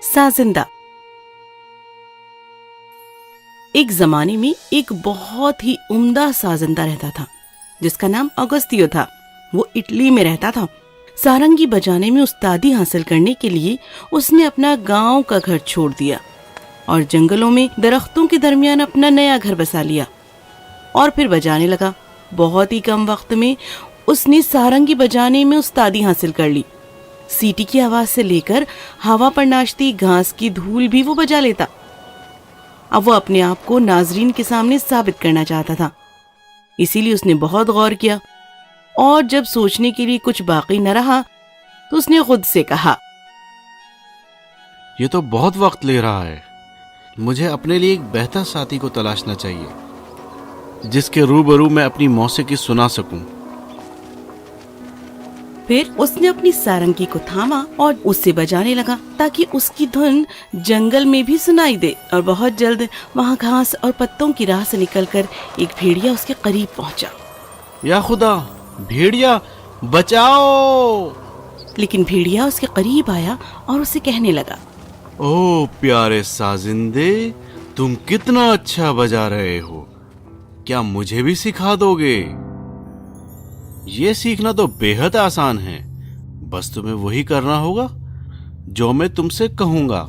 سازندہ۔ ایک زمانے میں ایک بہت ہی عمدہ سازندہ رہتا تھا جس کا نام اگستیو تھا۔ وہ اٹلی میں رہتا تھا۔ سارنگی بجانے میں استادی حاصل کرنے کے لیے اس نے اپنا گاؤں کا گھر چھوڑ دیا اور جنگلوں میں درختوں کے درمیان اپنا نیا گھر بسا لیا اور پھر بجانے لگا۔ بہت ہی کم وقت میں اس نے سارنگی بجانے میں استادی حاصل کر لی۔ سیٹی کی آواز سے لے کر ہوا پر ناچتی گھاس کی دھول بھی وہ بجا لیتا۔ اب وہ اپنے آپ کو ناظرین کے سامنے ثابت کرنا چاہتا تھا، اسی لیے اس نے بہت غور کیا، اور جب سوچنے کے لیے کچھ باقی نہ رہا تو اس نے خود سے کہا، یہ تو بہت وقت لے رہا ہے۔ مجھے اپنے لیے ایک بہتر ساتھی کو تلاشنا چاہیے جس کے روبرو میں اپنی موسیقی سنا سکوں۔ پھر اس نے اپنی سارنگی کو تھاما اور اس سے بجانے لگا تاکہ اس کی دھن جنگل میں بھی سنائی دے، اور بہت جلد وہاں گھاس اور پتوں کی راہ سے نکل کر ایک بھیڑیا اس کے قریب پہنچا۔ یا خدا، بھیڑیا بچاؤ! لیکن بھیڑیا اس کے قریب آیا اور اسے کہنے لگا، او پیارے سازندے، تم کتنا اچھا بجا رہے ہو، کیا مجھے بھی سکھا دو گے؟ یہ سیکھنا تو بے حد آسان ہے، بس تمہیں وہی کرنا ہوگا جو میں تم سے کہوں گا۔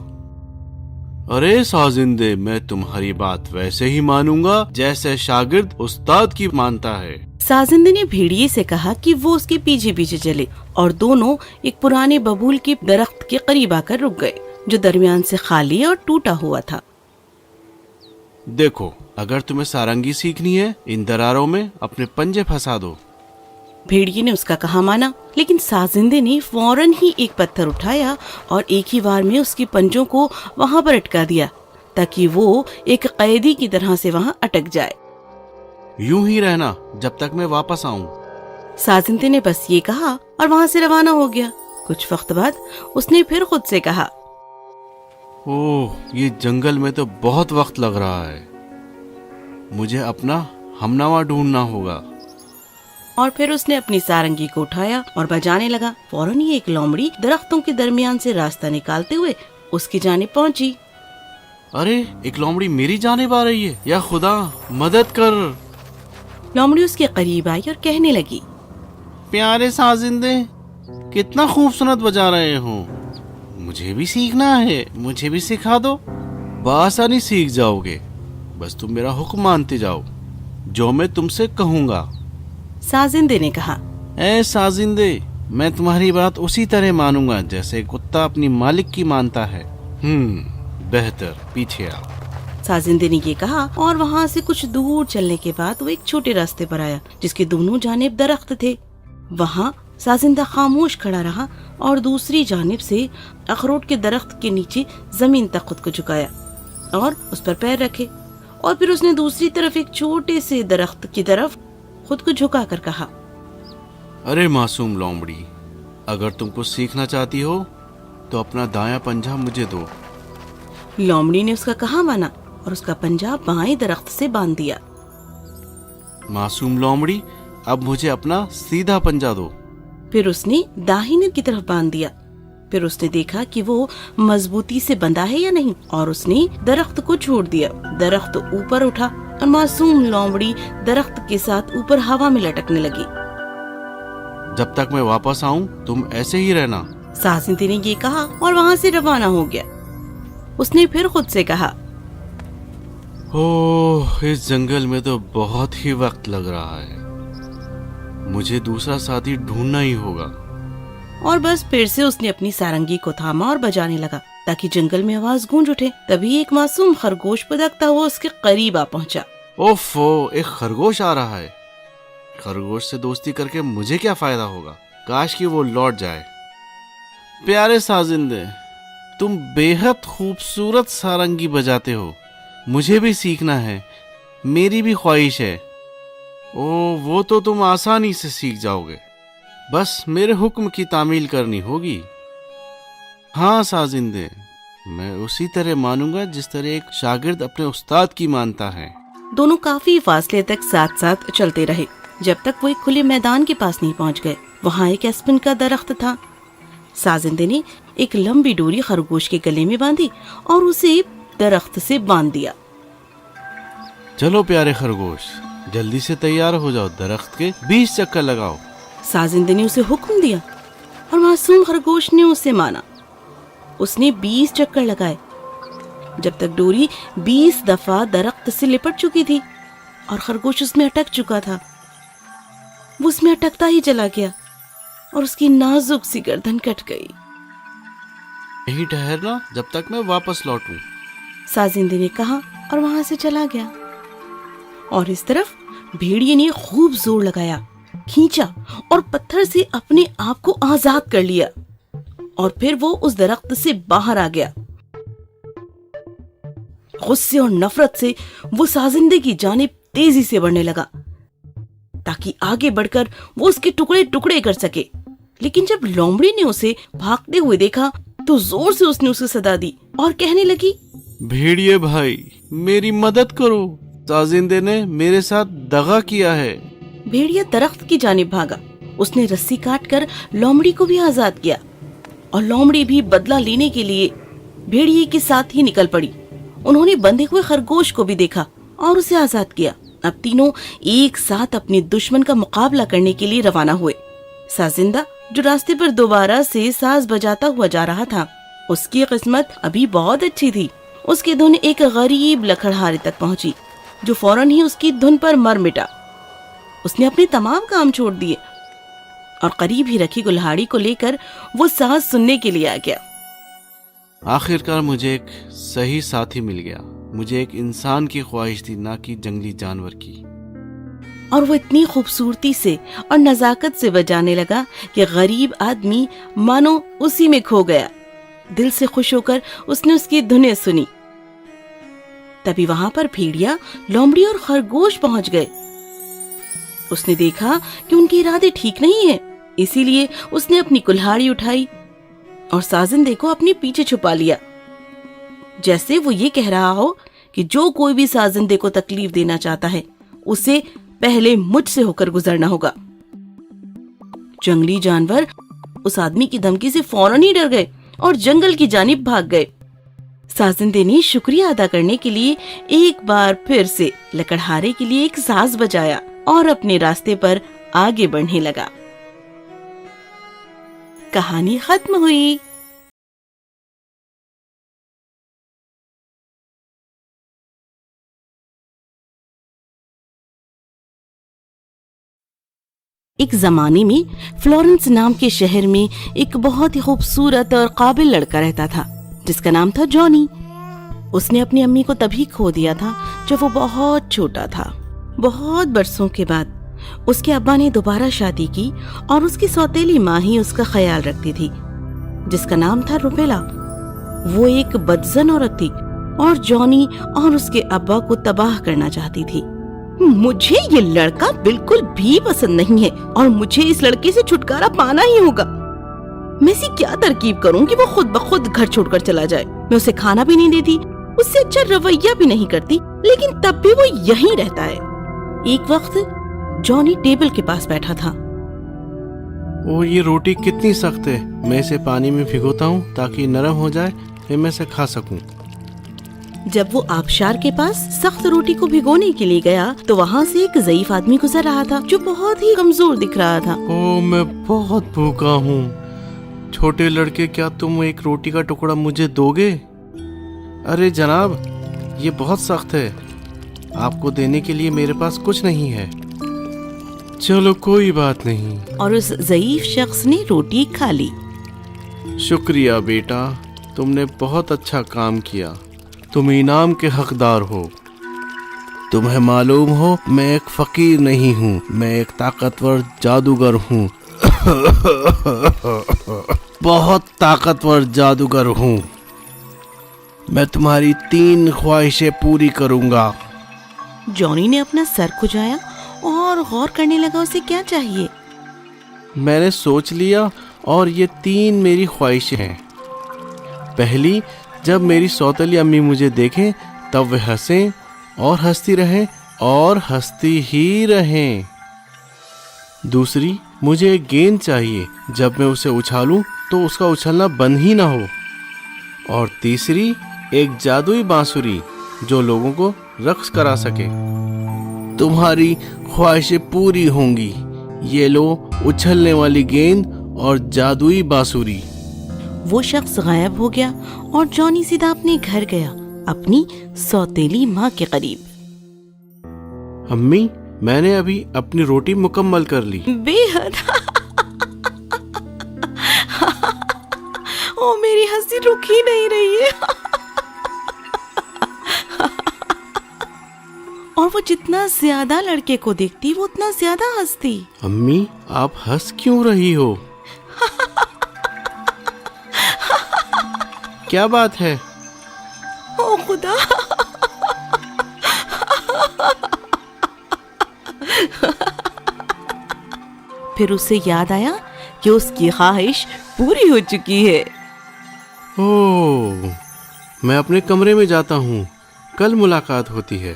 ارے سازندے، میں تمہاری بات ویسے ہی مانوں گا جیسے شاگرد استاد کی مانتا ہے۔ سازندے نے بھیڑیے سے کہا کہ وہ اس کے پیچھے پیچھے چلے، اور دونوں ایک پرانے ببول کے درخت کے قریب آ کر رک گئے جو درمیان سے خالی اور ٹوٹا ہوا تھا۔ دیکھو، اگر تمہیں سارنگی سیکھنی ہے، ان دراروں میں اپنے پنجے پھنسا دو۔ بھیڑیے نے اس کا کہا مانا، لیکن سازندے نے فوراً ہی ایک پتھر اٹھایا اور ایک ہی بار میں اس کے پنجوں کو وہاں پر اٹکا دیا تاکہ وہ ایک قیدی کی طرح سے وہاں اٹک جائے۔ یوں ہی رہنا جب تک میں واپس آؤں۔ سازندے نے بس یہ کہا اور وہاں سے روانہ ہو گیا۔ کچھ وقت بعد اس نے پھر خود سے کہا، اوہ، یہ جنگل میں تو بہت وقت لگ رہا ہے، مجھے اپنا ہمنوا ڈھونڈنا ہوگا۔ اور پھر اس نے اپنی سارنگی کو اٹھایا اور بجانے لگا۔ فوراً ہی ایک لومڑی درختوں کے درمیان سے راستہ نکالتے ہوئے اس کی جانب پہنچی۔ ارے، ایک لومڑی میری جانب آ رہی ہے، یا خدا مدد کر! لومڑی اس کے قریب آئی اور کہنے لگی، پیارے سازندے، کتنا خوبصورت بجا رہے ہو، مجھے بھی سیکھنا ہے، مجھے بھی سکھا دو۔ بآسانی سیکھ جاؤ گے، بس تم میرا حکم مانتے جاؤ جو میں تم سے کہوں گا۔ سازندے نے کہا، اے سازندے، میں تمہاری بات اسی طرح مانوں گا جیسے کتا اپنی مالک کی مانتا ہے۔ بہتر، پیچھے آ۔ سازندے نے یہ کہا اور وہاں سے کچھ دور چلنے کے بعد وہ ایک چھوٹے راستے پر آیا جس کے دونوں جانب درخت تھے۔ وہاں سازندہ خاموش کھڑا رہا اور دوسری جانب سے اخروٹ کے درخت کے نیچے زمین تک خود کو جھکایا اور اس پر پیر رکھے، اور پھر اس نے دوسری طرف ایک چھوٹے سے درخت کی طرف خود کو جھکا کر کہا، ارے معصوم لومڑی، اگر تم کو سیکھنا چاہتی ہو تو اپنا دایاں پنجہ مجھے دو۔ لومڑی نے اس کا کہا مانا اور اس کا پنجہ بائیں درخت سے باندھ دیا۔ معصوم لومڑی، اب مجھے اپنا سیدھا پنجہ دو۔ پھر اس نے داہنے کی طرف باندھ دیا۔ پھر اس نے دیکھا کہ وہ مضبوطی سے بندھا ہے یا نہیں، اور اس نے درخت کو چھوڑ دیا۔ درخت اوپر اٹھا اور معصوم لومڑی درخت کے ساتھ اوپر ہوا میں لٹکنے لگی۔ جب تک میں واپس آؤں تم ایسے ہی رہنا۔ سازندے نے یہ کہا اور وہاں سے روانہ ہو گیا۔ اس نے پھر خود سے کہا، اوہ، اس جنگل میں تو بہت ہی وقت لگ رہا ہے، مجھے دوسرا ساتھی ڈھونڈنا ہی ہوگا۔ اور بس پھر سے اس نے اپنی سارنگی کو تھاما اور بجانے لگا تاکہ جنگل میں آواز گونج اٹھے۔ تبھی ایک معصوم خرگوش پدکتا ہوا اس کے قریب آ پہنچا۔ اوفو، ایک خرگوش آ رہا ہے، خرگوش سے دوستی کر کے مجھے کیا فائدہ ہوگا؟ کاش کہ وہ لوٹ جائے۔ پیارے سازندے، تم بے حد خوبصورت سارنگی بجاتے ہو، مجھے بھی سیکھنا ہے، میری بھی خواہش ہے۔ وہ تو تم آسانی سے سیکھ جاؤ گے، بس میرے حکم کی تعمیل کرنی ہوگی۔ ہاں سازندے، میں اسی طرح مانوں گا جس طرح ایک شاگرد اپنے استاد کی مانتا ہے۔ دونوں کافی فاصلے تک ساتھ ساتھ چلتے رہے جب تک وہ ایک کھلے میدان کے پاس نہیں پہنچ گئے۔ وہاں ایک اسپن کا درخت تھا साजिंदे ने एक लंबी डोरी खरगोश के गले में बांधी और उसे दरख्त से बांध दिया। चलो प्यारे खरगोश, जल्दी से तैयार हो जाओ, दरख्त के 20 चक्कर लगाओ। साजिंदे ने उसे हुक्म दिया और मासूम खरगोश ने उसे माना। उसने 20 चक्कर लगाए, जब तक डोरी 20 दफा दरख्त से लिपट चुकी थी और खरगोश उसमें अटक चुका था। वो उसमें अटकता ही चला गया और उसकी नाजुक सी गर्दन कट गई। यही ठहरना जब तक मैं वापस लौटूं। साजिंदे ने कहा और वहां से चला गया। और इस तरफ भेड़िए ने खूब जोर लगाया, खींचा और पत्थर से अपने आप को आजाद कर लिया और फिर वो उस दरख्त से बाहर आ गया। गुस्से और नफरत से वो साजिंदे की जानिब तेजी से बढ़ने लगा ताकि आगे बढ़कर वो उसके टुकड़े टुकड़े कर सके। लेकिन जब लोमड़ी ने उसे भागते हुए देखा तो जोर से उसने उसे सदा दी और कहने लगी, भेड़िए भाई, मेरी मदद करो, साजिंदे ने मेरे साथ दगा किया है। भेड़िया दरख्त की जानिब भागा। उसने रस्सी काटकर लोमड़ी को भी आजाद किया और लोमड़ी भी बदला लेने के लिए भेड़िए के साथ ही निकल पड़ी। उन्होंने बंधे हुए खरगोश को भी देखा और उसे आजाद किया। अब तीनों एक साथ अपने दुश्मन का मुकाबला करने के लिए रवाना हुए। साजिंदा जो रास्ते पर दोबारा से साज बजाता हुआ जा रहा था, उसकी किस्मत अभी बहुत अच्छी थी। उसकी धुन एक गरीब लकड़हारे तक पहुंची जो फौरन ही उसकी धुन पर मर मिटा। उसने अपने तमाम काम छोड़ दिए और करीब ही रखी कुल्हाड़ी को लेकर वो साज सुनने के लिए आ गया। आखिरकार मुझे एक सही साथी मिल गया। मुझे एक इंसान की ख्वाहिश थी, ना कि जंगली जानवर की। और वो इतनी खूबसूरती से और नजाकत से बजाने लगा कि गरीब आदमी मानो उसी में खो गया। दिल से खुश होकर उसने उसकी धुनें सुनी। तभी वहां पर भेड़िया, लोमड़ी और खरगोश पहुंच गए। उसने देखा कि उनके इरादे ठीक नहीं है, इसीलिए उसने अपनी कुल्हाड़ी उठाई और साजिंदे को अपने पीछे छुपा लिया, जैसे वो ये कह रहा हो कि जो कोई भी साजिंदे को तकलीफ देना चाहता है उसे पहले मुझसे होकर गुजरना होगा। जंगली जानवर उस आदमी की धमकी से फौरन ही डर गए और जंगल की जानिब भाग गए। साजिंदे ने शुक्रिया अदा करने के लिए एक बार फिर से लकड़हारे के लिए एक साज बजाया और अपने रास्ते पर आगे बढ़ने लगा। कहानी खत्म हुई। एक जमाने में फ्लोरेंस नाम के शहर में एक बहुत ही खूबसूरत और काबिल लड़का रहता था जिसका नाम था जॉनी। उसने अपनी अम्मी को तभी खो दिया था जब वो बहुत छोटा था। बहुत बरसों के बाद उसके अब्बा ने दोबारा शादी की और उसकी सौतेली माँ ही उसका ख्याल रखती थी, जिसका नाम था रुपेला। वो एक बदजन औरत थी और जॉनी और उसके अब्बा को तबाह करना चाहती थी। मुझे ये लड़का बिल्कुल भी पसंद नहीं है और मुझे इस लड़के से छुटकारा पाना ही होगा। मैं ऐसी क्या तरकीब करूं कि वो खुद ब खुद घर छोड़कर चला जाए। मैं उसे खाना भी नहीं देती, उससे अच्छा रवैया भी नहीं करती, लेकिन तब भी वो यहीं रहता है। एक वक्त जॉनी टेबल के पास बैठा था। ओ, ये रोटी कितनी सख्त है। मैं इसे पानी में भिगोता हूँ ताकि नरम हो जाए, फिर मैं इसे खा सकूं। जब वो आबशार के पास सख्त रोटी को भिगोने के लिए गया तो वहाँ से एक ज़ईफ आदमी गुजर रहा था जो बहुत ही कमजोर दिख रहा था। ओ, मैं बहुत भूखा हूँ। छोटे लड़के, क्या तुम एक रोटी का टुकड़ा मुझे दोगे? अरे जनाब, ये बहुत सख्त है, आपको देने के लिए मेरे पास कुछ नहीं है। चलो कोई बात नहीं। और उस ज़ईफ शख्स ने रोटी खा ली। शुक्रिया बेटा, तुमने बहुत अच्छा काम किया। तुम इनाम के हकदार हो। तुम्हें मालूम हो, मैं एक फकीर नहीं हूँ, मैं एक ताकतवर जादूगर हूँ। बहुत ताकतवर जादूगर हूँ। मैं तुम्हारी 3 ख्वाहिशें पूरी करूँगा। जॉनी ने अपना सर खुजाया और गौर करने लगा उसे क्या चाहिए। मैंने सोच लिया और ये 3 मेरी ख्वाहिशें हैं। पहली, जब मेरी सौतेली अम्मी मुझे देखें तब वे हंसें और हंसती रहें और हंसती ही रहें। दूसरी, मुझे एक गेंद चाहिए, जब मैं उसे उछालूं तो उसका उछलना बंद ही ना हो। और तीसरी, एक जादुई बांसुरी जो लोगों को रक्स करा सके। तुम्हारी ख्वाहिशें पूरी होंगी। ये लो उछलने वाली गेंद और जादुई बांसुरी। वो शख्स गायब हो गया और जॉनी सीधा अपने घर गया, अपनी सौतेली माँ के करीब। अम्मी, मैंने अभी अपनी रोटी मुकम्मल कर ली। बेहद ओ मेरी हंसी रुक ही नहीं रही है। और वो जितना ज्यादा लड़के को देखती वो उतना ज्यादा हंसती। अम्मी, आप हंस क्यों रही हो? क्या बात है? ओ खुदा। फिर उसे याद आया कि उसकी ख्वाहिश पूरी हो चुकी है। ओह, मैं अपने कमरे में जाता हूँ, कल मुलाकात होती है।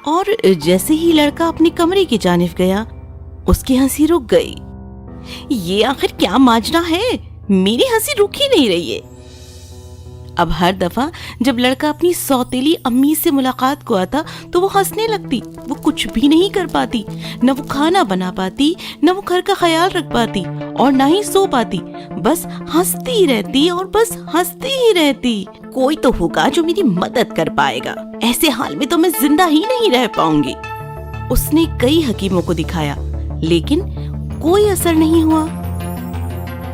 और जैसे ही लड़का अपने कमरे की जानिब गया, उसकी हंसी रुक गई। ये आखिर क्या माजरा है? मेरी हंसी रुक ही नहीं रही है। अब हर दफा जब लड़का अपनी सौतेली अम्मी से मुलाकात को आता तो वो हंसने लगती। वो कुछ भी नहीं कर पाती, न वो खाना बना पाती, न वो घर का ख्याल रख पाती और ना ही सो पाती। बस हंसती रहती और बस हंसती ही रहती। कोई तो होगा जो मेरी मदद कर पाएगा, ऐसे हाल में तो मैं जिंदा ही नहीं रह पाऊंगी। उसने कई हकीमों को दिखाया, लेकिन कोई असर नहीं हुआ।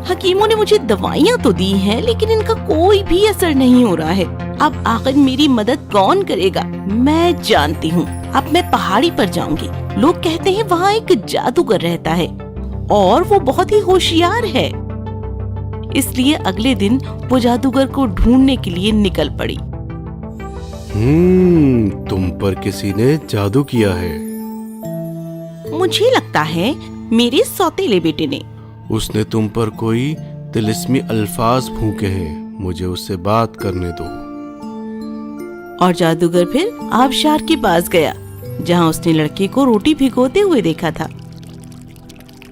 हकीमों ने मुझे दवाइयाँ तो दी हैं, लेकिन इनका कोई भी असर नहीं हो रहा है। अब आखिर मेरी मदद कौन करेगा? मैं जानती हूँ, अब मैं पहाड़ी पर जाऊंगी। लोग कहते हैं वहाँ एक जादूगर रहता है और वो बहुत ही होशियार है। इसलिए अगले दिन वो जादूगर को ढूंढने के लिए निकल पड़ी। तुम पर किसी ने जादू किया है। मुझे लगता है मेरे सौतेले बेटे ने। उसने तुम पर कोई तिलिस्मी अल्फाज फूंके हैं। मुझे उससे बात करने दो। और जादूगर फिर आबशार के पास गया, जहाँ उसने लड़के को रोटी भिगोते हुए देखा था।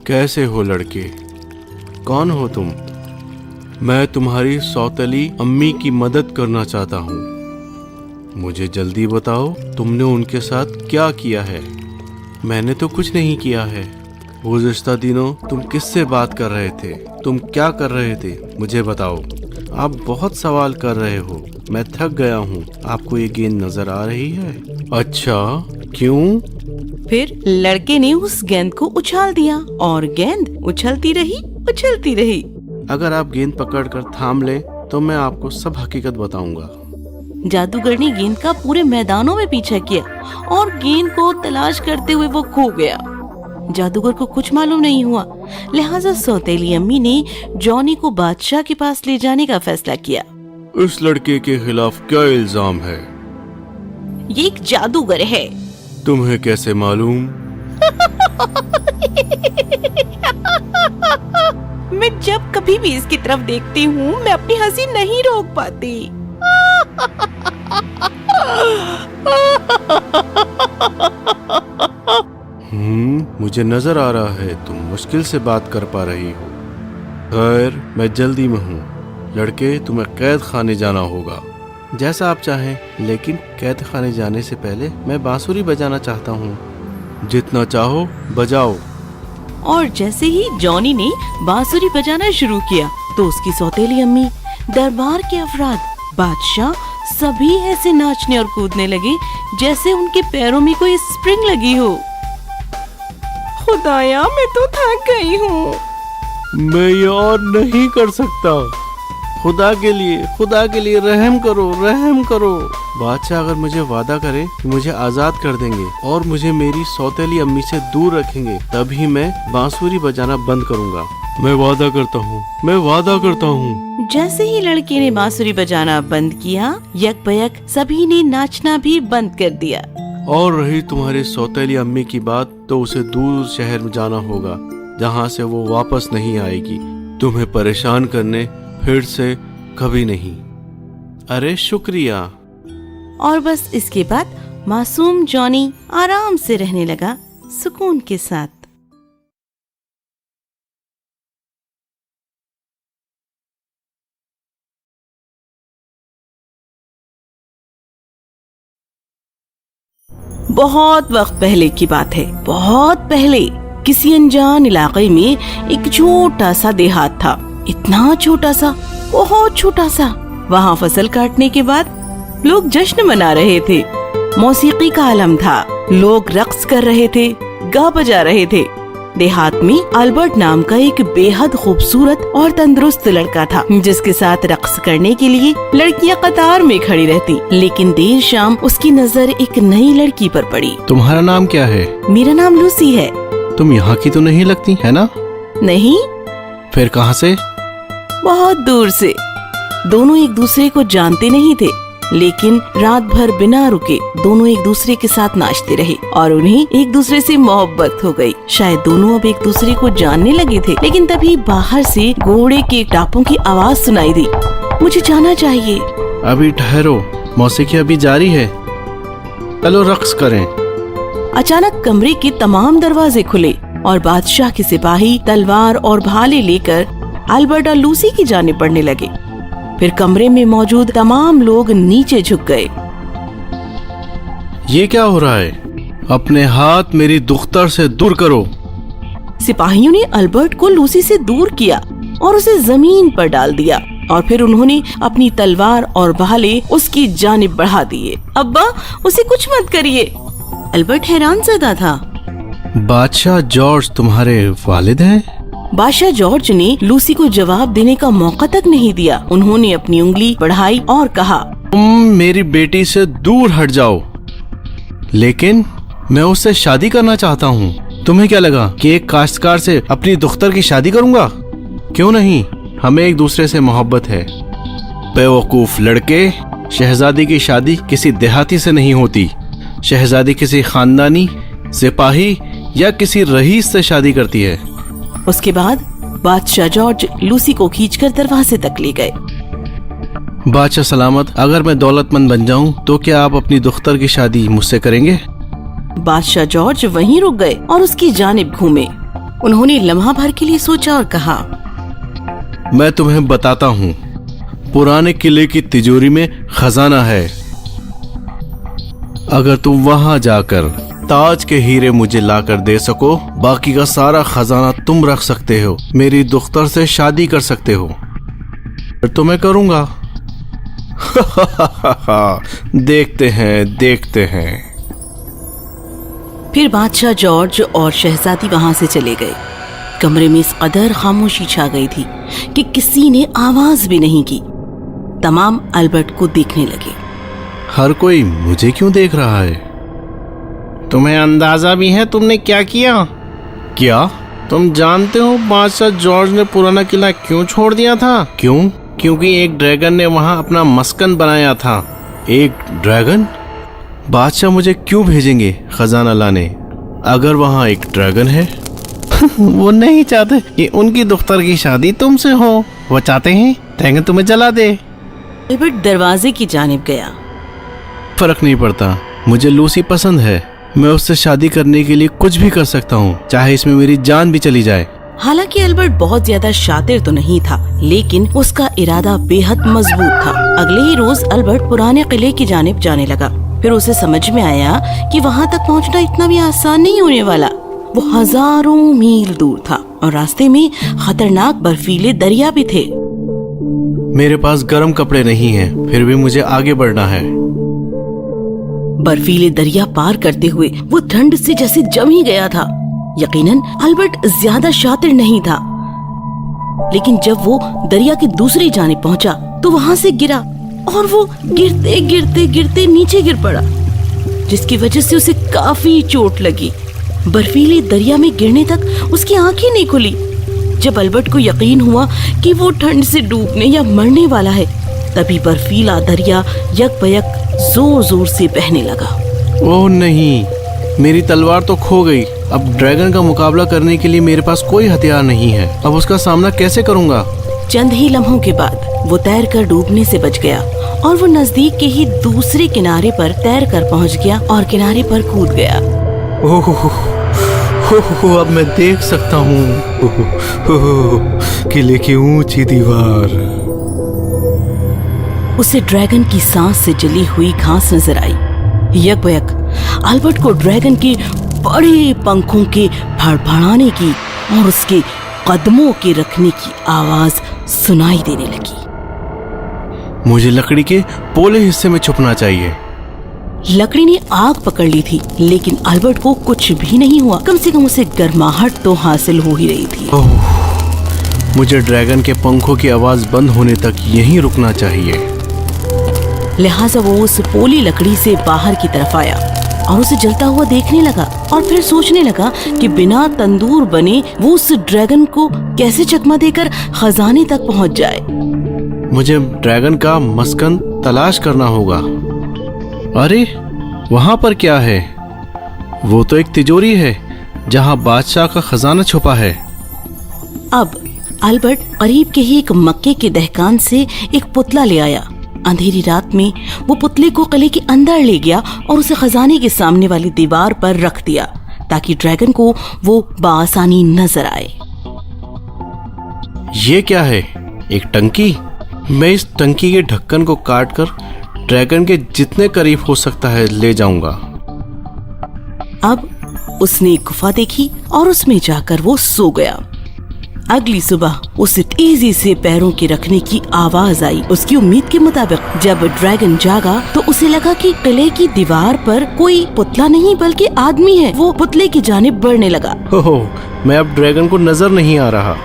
कैसे हो लड़के? कौन हो तुम? मैं तुम्हारी सौतेली अम्मी की मदद करना चाहता हूँ। मुझे जल्दी बताओ, तुमने उनके साथ क्या किया है? मैंने तो कुछ नहीं किया है। गुज़िश्ता दिनों तुम किससे बात कर रहे थे? तुम क्या कर रहे थे? मुझे बताओ। आप बहुत सवाल कर रहे हो, मैं थक गया हूँ। आपको ये गेंद नजर आ रही है? अच्छा, क्यों? फिर लड़के ने उस गेंद को उछाल दिया और गेंद उछलती रही, उछलती रही। अगर आप गेंद पकड़कर थाम लें तो मैं आपको सब हकीकत बताऊंगा। जादूगर ने गेंद का पूरे मैदानों में पीछा किया और गेंद को तलाश करते हुए वो खो गया। जादूगर को कुछ मालूम नहीं हुआ, लिहाजा सौतेली अम्मी ने जॉनी को बादशाह के पास ले जाने का फैसला किया। इस लड़के के खिलाफ क्या इल्जाम है? ये एक जादूगर है। तुम्हें कैसे मालूम? मैं जब कभी भी इसकी तरफ देखती हूँ, मैं अपनी हंसी नहीं रोक पाती। मुझे नजर आ रहा है तुम मुश्किल से बात कर पा रही हो। खैर, मैं जल्दी में हूँ। लड़के, तुम्हें कैद खाने जाना होगा। जैसा आप चाहें, लेकिन कैद खाने जाने से पहले मैं बांसुरी बजाना चाहता हूँ। जितना चाहो बजाओ। और जैसे ही जॉनी ने बांसुरी बजाना शुरू किया तो उसकी सौतेली अम्मी, दरबार के अफराद, बादशाह सभी ऐसे नाचने और कूदने लगे जैसे उनके पैरों में कोई स्प्रिंग लगी हो। खुदाया, मैं तो थक गई हूँ। मैं ये और नहीं कर सकता। खुदा के लिए रहम करो, रहम करो। बादशाह अगर मुझे वादा करे कि मुझे आजाद कर देंगे और मुझे मेरी सौतेली अम्मी से दूर रखेंगे, तभी मैं बांसुरी बजाना बंद करूंगा। मैं वादा करता हूँ। जैसे ही लड़के ने बांसुरी बजाना बंद किया, यकबयक सभी ने नाचना भी बंद कर दिया। और रही तुम्हारी सौतेली अम्मी की बात, तो उसे दूर शहर में जाना होगा, जहाँ से वो वापस नहीं आएगी। तुम्हें परेशान करने फिर से कभी नहीं। अरे शुक्रिया। और बस इसके बाद मासूम जॉनी आराम से रहने लगा सुकून के साथ। बहुत वक्त पहले की बात है। बहुत पहले किसी अनजान इलाके में एक छोटा सा देहात था। इतना छोटा सा, बहुत छोटा सा। वहाँ फसल काटने के बाद लोग जश्न मना रहे थे। मौसीकी का आलम था। लोग रक्स कर रहे थे, गा बजा रहे थे। देहात में अल्बर्ट नाम का एक बेहद खूबसूरत और तंदुरुस्त लड़का था, जिसके साथ रक्स करने के लिए लड़कियां कतार में खड़ी रहती। लेकिन देर शाम उसकी नजर एक नई लड़की पर पड़ी। तुम्हारा नाम क्या है? मेरा नाम लूसी है। तुम यहाँ की तो नहीं लगती, है ना? नहीं। फिर कहाँ से? बहुत दूर से। दोनों एक दूसरे को जानते नहीं थे, लेकिन रात भर बिना रुके दोनों एक दूसरे के साथ नाचते रहे और उन्हें एक दूसरे से मोहब्बत हो गई। शायद दोनों अब एक दूसरे को जानने लगे थे। लेकिन तभी बाहर से घोड़े के टापों की आवाज सुनाई दी। मुझे जाना चाहिए। अभी ठहरो, मौसीकी अभी जारी है। चलो रक्स करें। अचानक कमरे के तमाम दरवाजे खुले और बादशाह के सिपाही तलवार और भाले लेकर अल्बर्ट और लूसी की जानिब बढ़ने लगे। फिर कमरे में मौजूद तमाम लोग नीचे झुक गए। ये क्या हो रहा है? अपने हाथ मेरी दुख्तर से दूर करो। सिपाहियों ने अल्बर्ट को लूसी से दूर किया और उसे जमीन पर डाल दिया और फिर उन्होंने अपनी तलवार और भाले उसकी जानिब बढ़ा दिए। अब्बा, उसे कुछ मत करिए। अल्बर्ट हैरान ज़दा था। बादशाह जॉर्ज तुम्हारे वालिद हैं? बादशाह जॉर्ज ने लूसी को जवाब देने का मौका तक नहीं दिया। उन्होंने अपनी उंगली बढ़ाई और कहा, तुम मेरी बेटी से दूर हट जाओ। लेकिन मैं उससे शादी करना चाहता हूँ। तुम्हें क्या लगा कि एक काश्तकार से अपनी दुख्तर की शादी करूंगा? क्यों नहीं, हमें एक दूसरे से मोहब्बत है। बेवकूफ लड़के, शहजादी की शादी किसी देहाती से नहीं होती। शहजादी किसी खानदानी, सिपाही या किसी रईस से शादी करती है। उसके बाद बादशाह जॉर्ज लूसी को खींचकर दरवाजे तक ले गए। बादशाह सलामत, अगर मैं दौलतमंद बन जाऊं तो क्या आप अपनी दुख्तर की शादी मुझसे करेंगे? बादशाह जॉर्ज वहीं रुक गए और उसकी जानिब घूमे। उन्होंने लम्हा भर के लिए सोचा और कहा, मैं तुम्हें बताता हूँ, पुराने किले की तिजोरी में खजाना है। अगर तुम वहां जाकर ताज के हीरे मुझे लाकर दे सको, बाकी का सारा खजाना तुम रख सकते हो। मेरी दुख्तर से शादी कर सकते हो। फिर तो मैं करूंगा। देखते हैं। फिर बादशाह जॉर्ज और शहजादी वहां से चले गए। कमरे में इस कदर खामोशी छा गई थी कि किसी ने आवाज भी नहीं की। तमाम अल्बर्ट को देखने लगे। हर कोई मुझे क्यों देख रहा है? तुम्हें अंदाजा भी है तुमने क्या किया? क्या? तुम जानते हो बादशाह जॉर्ज ने पुराना किला क्यों छोड़ दिया था? क्यों? क्योंकि एक ड्रैगन ने वहां अपना मस्कन बनाया था। एक ड्रैगन? बादशाह मुझे क्यों भेजेंगे खजाना लाने अगर वहां एक ड्रैगन है? वो नहीं चाहते कि उनकी दुख्तर की शादी तुमसे हो। वो चाहते हैं ड्रैगन तुम्हें जला दे। अल्बर्ट दरवाजे की जानिब गया। फर्क नहीं पड़ता, मुझे लूसी पसंद है। मैं उससे शादी करने के लिए कुछ भी कर सकता हूँ, चाहे इसमें मेरी जान भी चली जाए। हालांकि अल्बर्ट बहुत ज्यादा शातिर तो नहीं था, लेकिन उसका इरादा बेहद मजबूत था। अगले ही रोज अल्बर्ट पुराने किले की जानिब जाने लगा। फिर उसे समझ में आया कि वहाँ तक पहुँचना इतना भी आसान नहीं होने वाला। वो हजारों मील दूर था और रास्ते में खतरनाक बर्फीले दरिया भी थे। मेरे पास गर्म कपड़े नहीं हैं, फिर भी मुझे आगे बढ़ना है। बर्फीले दरिया पार करते हुए वो ठंड से जैसे जम ही गया था। यकीनन अल्बर्ट ज्यादा शातिर नहीं था, लेकिन जब वो दरिया की दूसरी जानिब पहुंचा तो वहां से गिरा और वो गिरते गिरते गिरते नीचे गिर पड़ा, जिसकी वजह से उसे काफी चोट लगी। बर्फीले दरिया में गिरने तक उसकी आंखें नहीं खुली। जब अल्बर्ट को यकीन हुआ कि वो ठंड से डूबने या मरने वाला है, तभी बर्फीला दरिया यकबयक जोर जोर से बहने लगा। ओह नहीं, मेरी तलवार तो खो गई। अब ड्रैगन का मुकाबला करने के लिए मेरे पास कोई हथियार नहीं है। अब उसका सामना कैसे करूंगा? चंद ही लम्हों के बाद वो तैर कर डूबने से बच गया और वो नजदीक के ही दूसरे किनारे पर तैर कर पहुंच गया और किनारे पर कूद गया। ओह, अब मैं देख सकता हूँ किले की ऊंची दीवार। उसे ड्रैगन की सांस से जली हुई घास नजर आई। यकबयक अल्बर्ट को ड्रैगन के बड़े पंखों के फड़फड़ाने की और उसके कदमों के रखने की आवाज सुनाई देने लगी। मुझे लकड़ी के पोले हिस्से में छुपना चाहिए। लकड़ी ने आग पकड़ ली थी, लेकिन अल्बर्ट को कुछ भी नहीं हुआ। कम से कम उसे गर्माहट तो हासिल हो ही रही थी। ओह, मुझे ड्रैगन के पंखों की आवाज बंद होने तक यहीं रुकना चाहिए। लिहाजा वो उस पोली लकड़ी से बाहर की तरफ आया और उसे जलता हुआ देखने लगा और फिर सोचने लगा कि बिना तंदूर बने वो उस ड्रैगन को कैसे चकमा देकर खजाने तक पहुंच जाए। मुझे ड्रैगन का मस्कन तलाश करना होगा। अरे वहां पर क्या है? वो तो एक तिजोरी है जहां बादशाह का खजाना छुपा है। अब अल्बर्ट करीब के ही एक मक्के के दहकान से एक पुतला ले आया। अंधेरी रात में वो पुतले को किले के अंदर ले गया और उसे खजाने के सामने वाली दीवार पर रख दिया ताकि ड्रैगन को वो बआसानी नजर आए। ये क्या है? एक टंकी? मैं इस टंकी के ढक्कन को काटकर ड्रैगन के जितने करीब हो सकता है ले जाऊंगा। अब उसने एक गुफा देखी और उसमें जाकर वो सो गया। अगली सुबह उसे तेजी से पैरों के रखने की आवाज आई। उसकी उम्मीद के मुताबिक जब ड्रैगन जागा तो उसे लगा कि किले की दीवार पर कोई पुतला नहीं बल्कि आदमी है। वो पुतले की जानिब बढ़ने लगा। ओहो, मैं अब ड्रैगन को नजर नहीं आ रहा।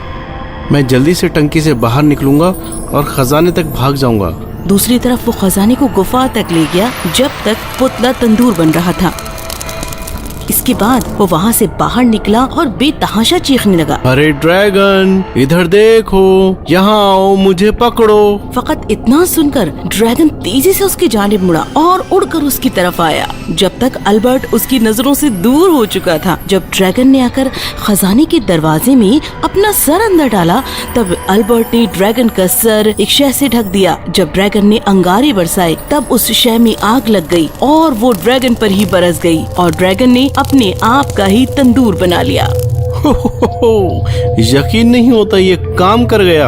मैं जल्दी से टंकी से बाहर निकलूंगा और खजाने तक भाग जाऊंगा। दूसरी तरफ वो खजाने को गुफा तक ले गया जब तक पुतला तंदूर बन रहा था। इसके बाद वो वहाँ से बाहर निकला और बेतहाशा चीखने लगा, अरे ड्रैगन, इधर देखो, यहाँ आओ, मुझे पकड़ो। फकत इतना सुनकर ड्रैगन तेजी से उसकी जानिब मुड़ा और उड़कर उसकी तरफ आया जब तक अल्बर्ट उसकी नजरों से दूर हो चुका था। जब ड्रैगन ने आकर खजाने के दरवाजे में अपना सर अंदर डाला तब अल्बर्ट ने ड्रैगन का सर एक शय से ढक दिया। जब ड्रैगन ने अंगारे बरसाए तब उस शय में आग लग गई और वो ड्रैगन पर ही बरस गई और ड्रैगन ने अपने आप का ही तंदूर बना लिया। यकीन नहीं होता ये काम कर गया।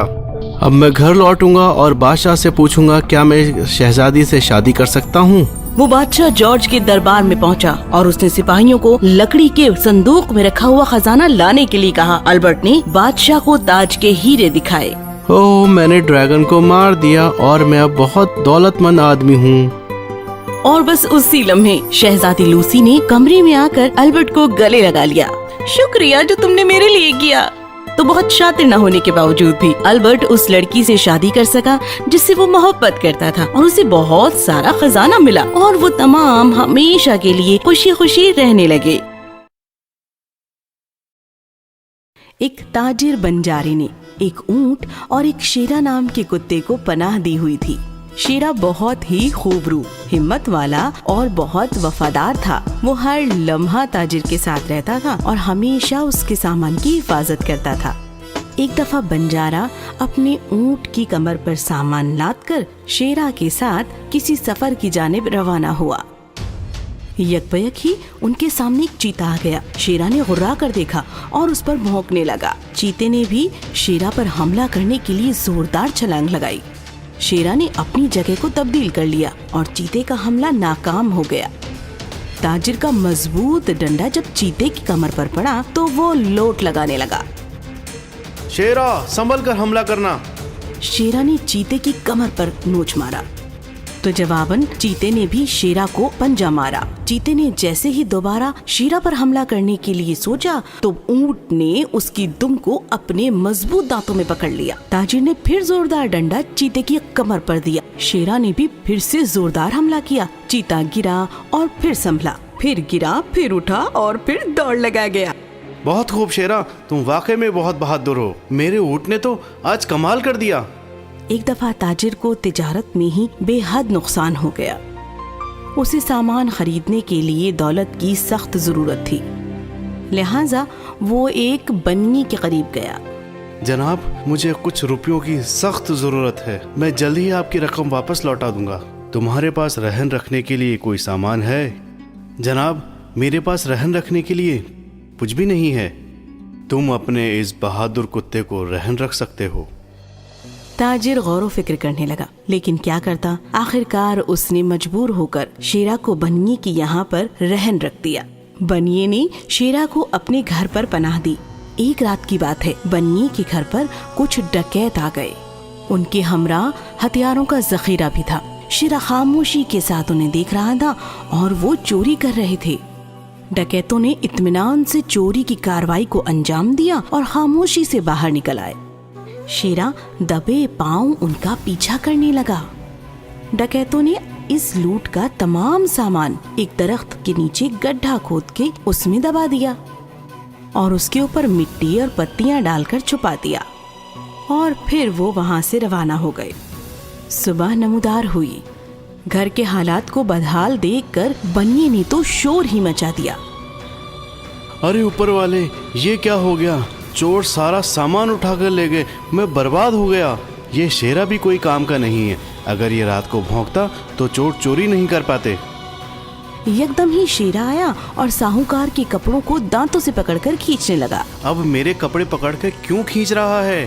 अब मैं घर लौटूंगा और बादशाह से पूछूंगा क्या मैं शहजादी से शादी कर सकता हूँ। वो बादशाह जॉर्ज के दरबार में पहुंचा और उसने सिपाहियों को लकड़ी के संदूक में रखा हुआ खजाना लाने के लिए कहा। अल्बर्ट ने बादशाह को ताज के हीरे दिखाए। ओह, मैंने ड्रैगन को मार दिया और मैं अब बहुत दौलतमंद आदमी हूँ। और बस उसी लम्हे शहजादी लूसी ने कमरे में आकर अल्बर्ट को गले लगा लिया। शुक्रिया जो तुमने मेरे लिए किया। तो बहुत शातिर न होने के बावजूद भी अल्बर्ट उस लड़की से शादी कर सका जिससे वो मोहब्बत करता था और उसे बहुत सारा खजाना मिला और वो तमाम हमेशा के लिए खुशी खुशी रहने लगे। एक ताजिर बंजारे ने एक ऊंट और एक शेरा नाम के कुत्ते को पनाह दी हुई थी। शेरा बहुत ही खूबरू, हिम्मत वाला और बहुत वफादार था। वो हर लम्हा ताजिर के साथ रहता था और हमेशा उसके सामान की हिफाजत करता था। एक दफा बंजारा अपने ऊंट की कमर पर सामान लादकर शेरा के साथ किसी सफर की जानिब रवाना हुआ। यकबयक ही उनके सामने एक चीता आ गया। शेरा ने गुर्रा कर देखा और उस पर भौंकने लगा। चीते ने भी शेरा पर हमला करने के लिए जोरदार छलांग लगाई। शेरा ने अपनी जगह को तब्दील कर लिया और चीते का हमला नाकाम हो गया। ताजिर का मजबूत डंडा जब चीते की कमर पर पड़ा तो वो लोट लगाने लगा। शेरा, संभल कर हमला करना। शेरा ने चीते की कमर पर नोच मारा तो जवाबन चीते ने भी शेरा को पंजा मारा। चीते ने जैसे ही दोबारा शेरा पर हमला करने के लिए सोचा तो ऊंट ने उसकी दुम को अपने मजबूत दांतों में पकड़ लिया। ताजिर ने फिर जोरदार डंडा चीते की कमर पर दिया। शेरा ने भी फिर से जोरदार हमला किया। चीता गिरा और फिर संभला, फिर गिरा, फिर उठा और फिर दौड़ लगा गया। बहुत खूब शेरा, तुम वाकई में बहुत बहादुर हो। मेरे ऊंट ने तो आज कमाल कर दिया। एक दफा ताजिर को तिजारत में ही बेहद नुकसान हो गया। उसे सामान खरीदने के लिए दौलत की सख्त जरूरत थी। लिहाजा वो एक बन्नी के करीब गया। जनाब, मुझे कुछ रुपयों की सख्त जरूरत है। मैं जल्द ही आपकी रकम वापस लौटा दूंगा। तुम्हारे पास रहन रखने के लिए कोई सामान है? जनाब, मेरे पास रहन रखने के लिए कुछ भी नहीं है। तुम अपने इस बहादुर कुत्ते को रहन रख सकते हो। ताजिर गौर फिक्र करने लगा, लेकिन क्या करता। आखिरकार उसने मजबूर होकर शेरा को बनिए की यहाँ पर रहन रख दिया। बनिए ने शेरा को अपने घर पर पनाह दी। एक रात की बात है, बनिए के घर पर कुछ डकैत आ गए। उनके हमरा हथियारों का जखीरा भी था। शेरा खामोशी के साथ उन्हें देख रहा था और वो चोरी कर रहे थे। डकैतों ने इत्मीनान से चोरी की कार्रवाई को अंजाम दिया और खामोशी से बाहर निकल आए। शेरा दबे पांव उनका पीछा करने लगा। डकैतों ने इस लूट का तमाम सामान एक दरख्त के नीचे गड्ढा खोद के उसमें दबा दिया और उसके ऊपर मिट्टी और पत्तियां डालकर छुपा दिया और फिर वो वहां से रवाना हो गए। सुबह नमूदार हुई। घर के हालात को बदहाल देखकर बनिए ने तो शोर ही मचा दिया। अरे ऊपर वाले, ये क्या हो गया? चोर सारा सामान उठाकर ले गए। मैं बर्बाद हो गया। ये शेरा भी कोई काम का नहीं है। अगर ये रात को भौंकता तो चोर चोरी नहीं कर पाते। एकदम ही शेरा आया और साहूकार के कपड़ों को दांतों से पकड़कर खींचने लगा। अब मेरे कपड़े पकड़कर क्यों खींच रहा है?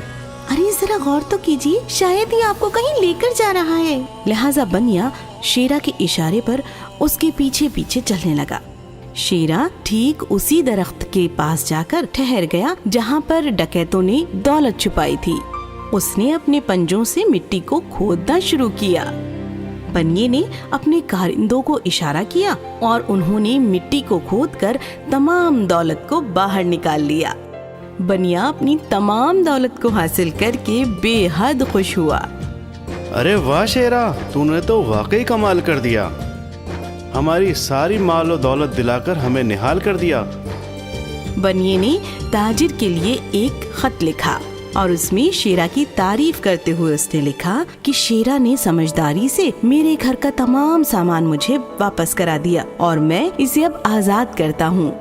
अरे जरा गौर तो कीजिए, शायद ही आपको कहीं लेकर जा रहा है। लिहाजा बनिया शेरा के इशारे पर उसके पीछे पीछे चलने लगा। शेरा ठीक उसी दरख्त के पास जाकर ठहर गया जहाँ पर डकैतों ने दौलत छुपाई थी। उसने अपने पंजों से मिट्टी को खोदना शुरू किया। बनिए ने अपने कारिंदों को इशारा किया और उन्होंने मिट्टी को खोदकर तमाम दौलत को बाहर निकाल लिया। बनिया अपनी तमाम दौलत को हासिल करके बेहद खुश हुआ। अरे वाह शेरा, तूने तो वाकई कमाल कर दिया। हमारी सारी माल और दौलत दिलाकर हमें निहाल कर दिया। बनिए ने ताजिर के लिए एक खत लिखा और उसमें शेरा की तारीफ करते हुए उसने लिखा कि शेरा ने समझदारी से मेरे घर का तमाम सामान मुझे वापस करा दिया और मैं इसे अब आजाद करता हूँ।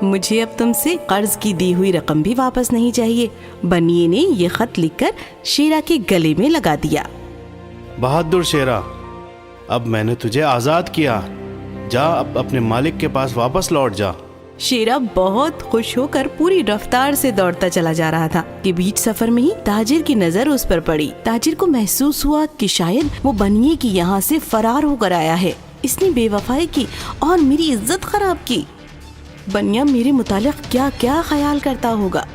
मुझे अब तुमसे कर्ज की दी हुई रकम भी वापस नहीं चाहिए। बनिए ने ये खत लिखकर शेरा के गले में लगा दिया। बहादुर शेरा, अब मैंने तुझे आजाद किया। जा, अब अपने मालिक के पास वापस लौट जा। शेरा बहुत खुश होकर पूरी रफ्तार से दौड़ता चला जा रहा था कि बीच सफर में ही ताजिर की नजर उस पर पड़ी। ताजिर को महसूस हुआ कि शायद वो बनिए की यहाँ से फरार होकर आया है। इसने बेवफाई की और मेरी इज्जत खराब की। बनिया मेरे मुतालिक क्या क्या ख्याल करता होगा।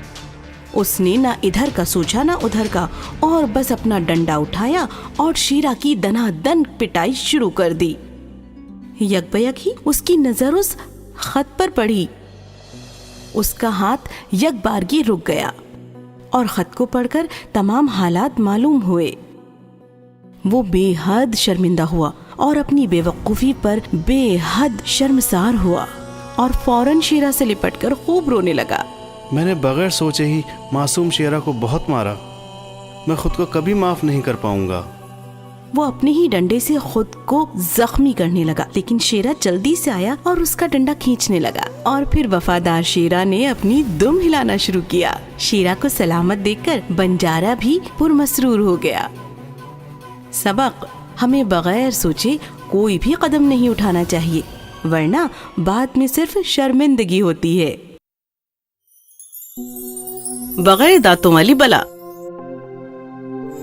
उसने ना इधर का सोचा ना उधर का और बस अपना डंडा उठाया और शेरा की दनादन पिटाई शुरू कर दी। यकबयक ही उसकी नजर उस खत पर पड़ी। उसका हाथ यकबारगी रुक गया और खत को पढ़कर तमाम हालात मालूम हुए। वो बेहद शर्मिंदा हुआ और अपनी बेवकूफ़ी पर बेहद शर्मसार हुआ और फौरन शेरा से लिपटकर खूब रोने लगा। मैंने बगैर सोचे ही मासूम शेरा को बहुत मारा। मैं खुद को कभी माफ नहीं कर पाऊंगा। वो अपने ही डंडे से खुद को जख्मी करने लगा, लेकिन शेरा जल्दी से आया और उसका डंडा खींचने लगा और फिर वफादार शेरा ने अपनी दुम हिलाना शुरू किया। शेरा को सलामत देखकर बंजारा भी पुरमसरूर हो गया। सबक: हमें बगैर सोचे कोई भी कदम नहीं उठाना चाहिए, वरना बाद में सिर्फ शर्मिंदगी होती है। बगैर दांतों वाली बला।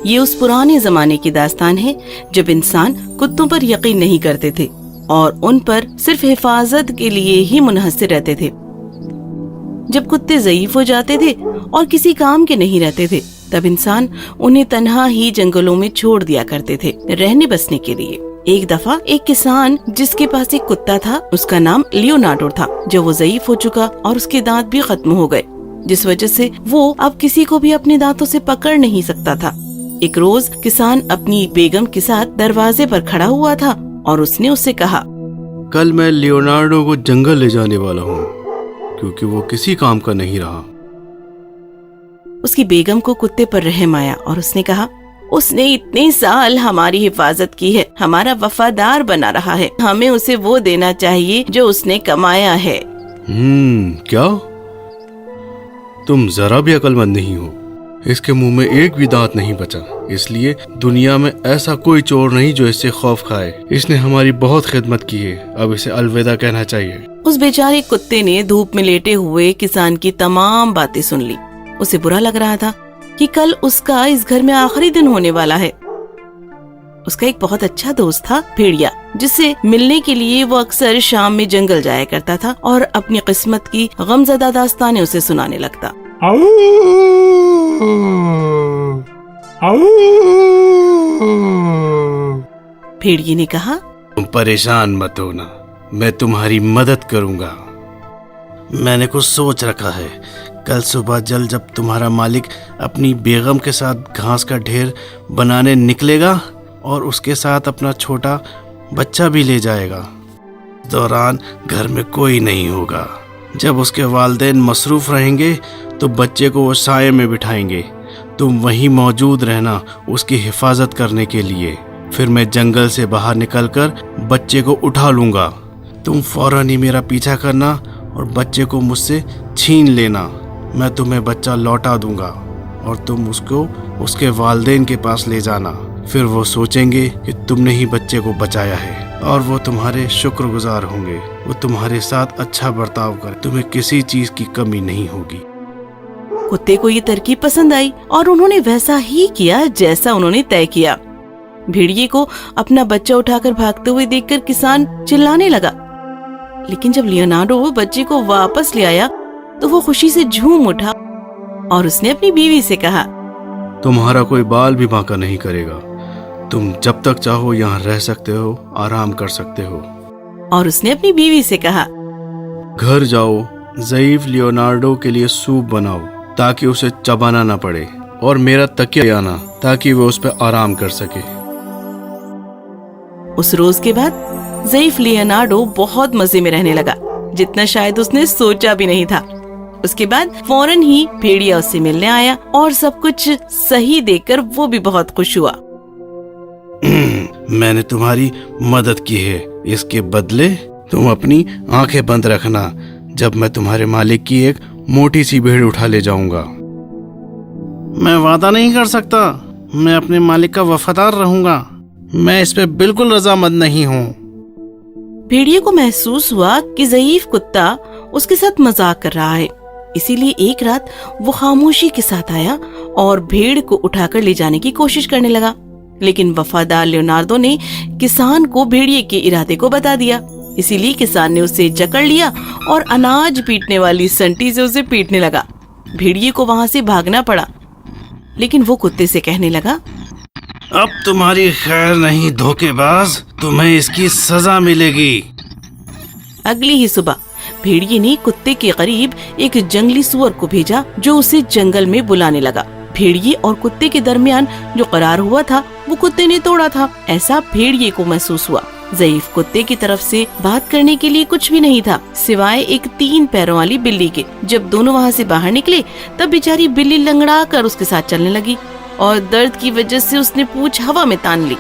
ये उस पुराने जमाने की दास्तान है जब इंसान कुत्तों पर यकीन नहीं करते थे और उन पर सिर्फ हिफाजत के लिए ही मुनहसर रहते थे। जब कुत्ते ज़ईफ हो जाते थे और किसी काम के नहीं रहते थे, तब इंसान उन्हें तन्हा ही जंगलों में छोड़ दिया करते थे रहने बसने के लिए। एक दफा एक किसान जिसके पास एक कुत्ता था, उसका नाम लियोनार्डो था, जब वो ज़ईफ हो चुका और उसके दांत भी खत्म हो गए, जिस वजह से वो अब किसी को भी अपने दांतों से पकड़ नहीं सकता था। एक रोज किसान अपनी बेगम के साथ दरवाजे पर खड़ा हुआ था और उसने उससे कहा, कल मैं लियोनार्डो को जंगल ले जाने वाला हूँ क्योंकि वो किसी काम का नहीं रहा। उसकी बेगम को कुत्ते पर रहम आया और उसने कहा, उसने इतने साल हमारी हिफाजत की है, हमारा वफादार बना रहा है, हमें उसे वो देना चाहिए जो उसने कमाया है। क्या? तुम जरा भी अक्लमंद नहीं हो। इसके मुंह में एक भी दांत नहीं बचा, इसलिए दुनिया में ऐसा कोई चोर नहीं जो इससे खौफ खाए। इसने हमारी बहुत खिदमत की है, अब इसे अलविदा कहना चाहिए। उस बेचारे कुत्ते ने धूप में लेटे हुए किसान की तमाम बातें सुन ली। उसे बुरा लग रहा था कि कल उसका इस घर में आखिरी दिन होने वाला है। उसका एक बहुत अच्छा दोस्त था भेड़िया, जिससे मिलने के लिए वो अक्सर शाम में जंगल जाया करता था और अपनी किस्मत की गमज़दा दास्तानें उसे सुनाने लगता। भेड़िए ने कहा, तुम परेशान मत होना, मैं तुम्हारी मदद करूंगा। मैंने कुछ सोच रखा है। कल सुबह जल्द जब तुम्हारा मालिक अपनी बेगम के साथ घास का ढेर बनाने निकलेगा और उसके साथ अपना छोटा बच्चा भी ले जाएगा, इस दौरान घर में कोई नहीं होगा। जब उसके वालिदैन मसरूफ रहेंगे तो बच्चे को वो साये में बिठाएंगे। तुम वहीं मौजूद रहना उसकी हिफाजत करने के लिए। फिर मैं जंगल से बाहर निकलकर बच्चे को उठा लूंगा। तुम फौरन ही मेरा पीछा करना और बच्चे को मुझसे छीन लेना। मैं तुम्हें बच्चा लौटा दूंगा और तुम उसको उसके वालिदैन के पास ले जाना। फिर वो सोचेंगे कि तुमने ही बच्चे को बचाया है और वो तुम्हारे शुक्रगुजार होंगे। वो तुम्हारे साथ अच्छा बर्ताव कर, तुम्हें किसी चीज की कमी नहीं होगी। कुत्ते को ये तरकीब पसंद आई और उन्होंने वैसा ही किया जैसा उन्होंने तय किया। भेड़िए को अपना बच्चा उठाकर भागते हुए देखकर किसान चिल्लाने लगा, लेकिन जब लियोनार्डो बच्चे को वापस ले आया तो वो खुशी से झूम उठा और उसने अपनी बीवी से कहा, तुम्हारा कोई बाल भी बांका नहीं करेगा। तुम जब तक चाहो यहाँ रह सकते हो, आराम कर सकते हो। और उसने अपनी बीवी से कहा, घर जाओ, ज़ईफ लियोनार्डो के लिए सूप बनाओ ताकि उसे चबाना ना पड़े, और मेरा तकिया आना ताकि वो उस पर आराम कर सके। उस रोज के बाद ज़ईफ लियोनार्डो बहुत मजे में रहने लगा, जितना शायद उसने सोचा भी नहीं था। उसके बाद फौरन ही भेड़िया उससे मिलने आया और सब कुछ सही देखकर वो भी बहुत खुश हुआ। मैंने तुम्हारी मदद की है, इसके बदले तुम अपनी आंखें बंद रखना जब मैं तुम्हारे मालिक की एक मोटी सी भेड़ उठा ले जाऊंगा। मैं वादा नहीं कर सकता, मैं अपने मालिक का वफादार रहूंगा। मैं इस पे बिल्कुल रजामंद नहीं हूँ। भेड़िए को महसूस हुआ कि ज़ईफ कुत्ता उसके साथ मजाक कर रहा है, इसीलिए एक रात वो खामोशी के साथ आया और भेड़ को उठाकर ले जाने की कोशिश करने लगा। लेकिन वफादार लियोनार्डो ने किसान को भेड़िए के इरादे को बता दिया, इसीलिए किसान ने उसे जकड़ लिया और अनाज पीटने वाली संटी से उसे पीटने लगा। भेड़िए को वहां से भागना पड़ा, लेकिन वो कुत्ते से कहने लगा, अब तुम्हारी खैर नहीं धोखेबाज, तुम्हें इसकी सजा मिलेगी। अगली ही सुबह भेड़िए ने कुत्ते के करीब एक जंगली सुअर को भेजा जो उसे जंगल में बुलाने लगा। भेड़िए और कुत्ते के दरमियान जो करार हुआ था वो कुत्ते ने तोड़ा था, ऐसा भेड़िए को महसूस हुआ। ज़ईफ कुत्ते की तरफ से बात करने के लिए कुछ भी नहीं था सिवाय एक 3 पैरों वाली बिल्ली के। जब दोनों वहाँ से बाहर निकले तब बेचारी बिल्ली लंगड़ा कर उसके साथ चलने लगी और दर्द की वजह से उसने पूंछ हवा में तान ली।